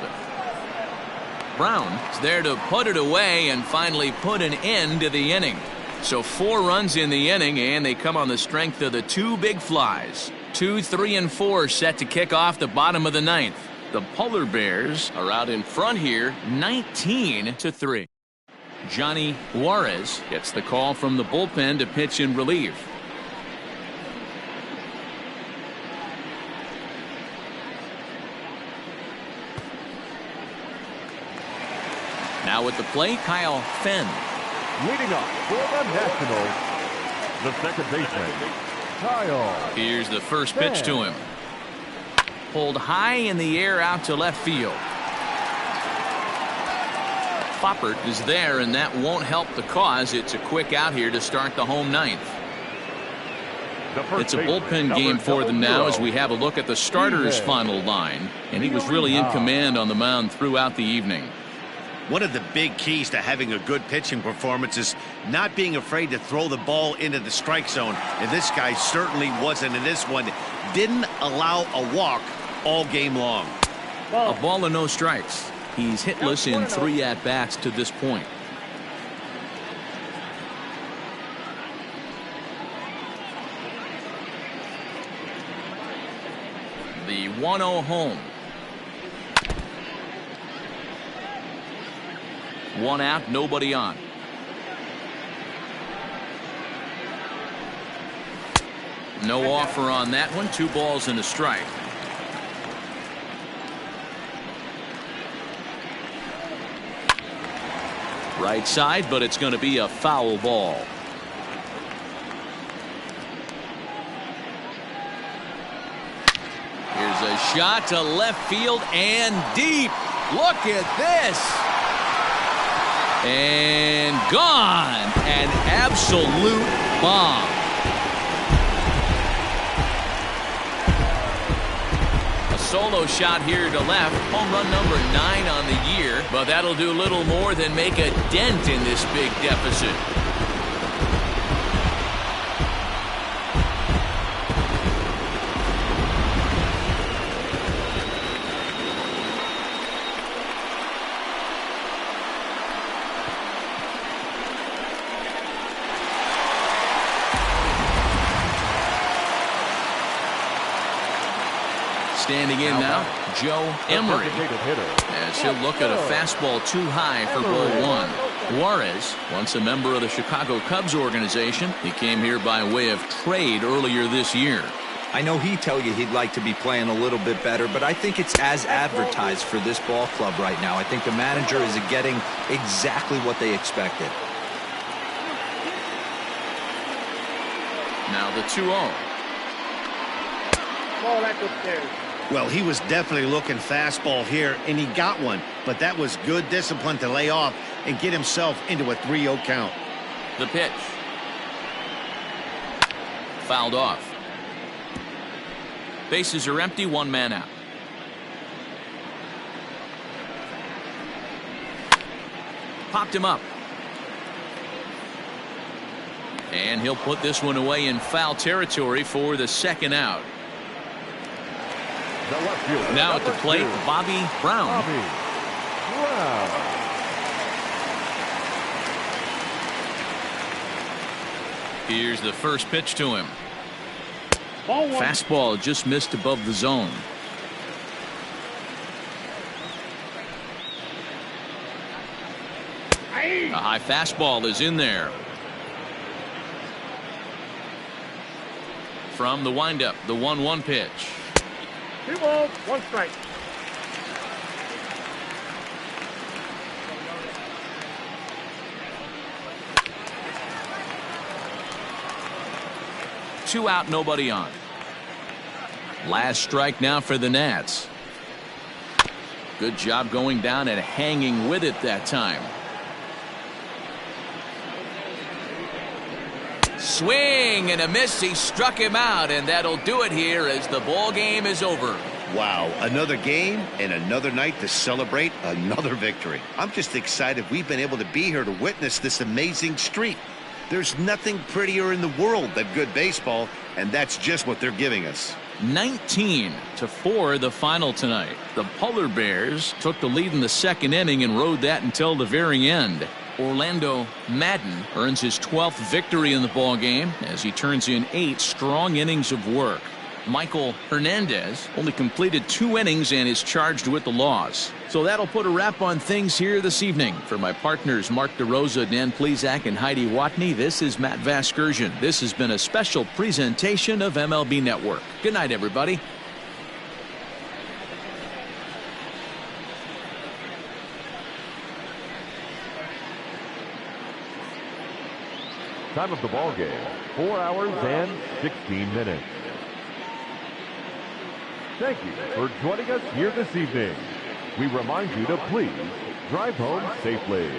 Brown is there to put it away and finally put an end to the inning. So 4 runs in the inning, and they come on the strength of the 2 big flies. 2, 3, and 4 set to kick off the bottom of the 9th. The Polar Bears are out in front here, 19-3. Johnny Juarez gets the call from the bullpen to pitch in relief. Now at the plate, Kyle Fenn. Leading off for the Nationals, the second baseman, Kyle. Here's the first pitch to him. Pulled high in the air out to left field. Foppert is there, and that won't help the cause. It's a quick out here to start the home 9th. It's a bullpen game for them now as we have a look at the starters' final line, and he was really in command on the mound throughout the evening. One of the big keys to having a good pitching performance is not being afraid to throw the ball into the strike zone, and this guy certainly wasn't in this one. Didn't allow a walk all game long. A ball and no strikes. He's hitless in 3 at-bats to this point. The 1-0 home. 1 out, nobody on. No offer on that one. 2 balls and a strike. Right side, but it's going to be a foul ball. Here's a shot to left field and deep. Look at this. And gone. An absolute bomb. A solo shot here to left. Home run number 9 on the year. But that'll do little more than make a dent in this big deficit. Standing in now, Joe Emery, as he'll look at a fastball too high for ball 1. Juarez, once a member of the Chicago Cubs organization, he came here by way of trade earlier this year. I know he'd tell you he'd like to be playing a little bit better, but I think it's as advertised for this ball club right now. I think the manager is getting exactly what they expected. Now the 2-0. Ball back upstairs. Well, he was definitely looking fastball here, and he got one. But that was good discipline to lay off and get himself into a 3-0 count. The pitch. Fouled off. Bases are empty, 1 man out. Popped him up. And he'll put this one away in foul territory for the 2nd out. Now at the plate, Bobby Brown. Here's the first pitch to him. Fastball just missed above the zone. A high fastball is in there. From the windup, the 1-1 pitch. 2 balls, 1 strike. Two out, nobody on. Last strike now for the Nats. Good job going down and hanging with it that time. Swing and a miss. He struck him out, and that'll do it here as the ball game is over. Wow, another game and another night to celebrate another victory. I'm just excited we've been able to be here to witness this amazing streak. There's nothing prettier in the world than good baseball, and that's just what they're giving us. 19-4 the final tonight. The Polar Bears took the lead in the 2nd inning and rode that until the very end. Orlando Madden earns his 12th victory in the ball game as he turns in 8 strong innings of work. Michael Hernandez only completed 2 innings and is charged with the loss. So that'll put a wrap on things here this evening. For my partners Mark DeRosa, Dan Plesac, and Heidi Watney, this is Matt Vasgersian. This has been a special presentation of MLB Network. Good night, everybody. Time of the ball game, 4 hours and 16 minutes. Thank you for joining us here this evening. We remind you to please drive home safely.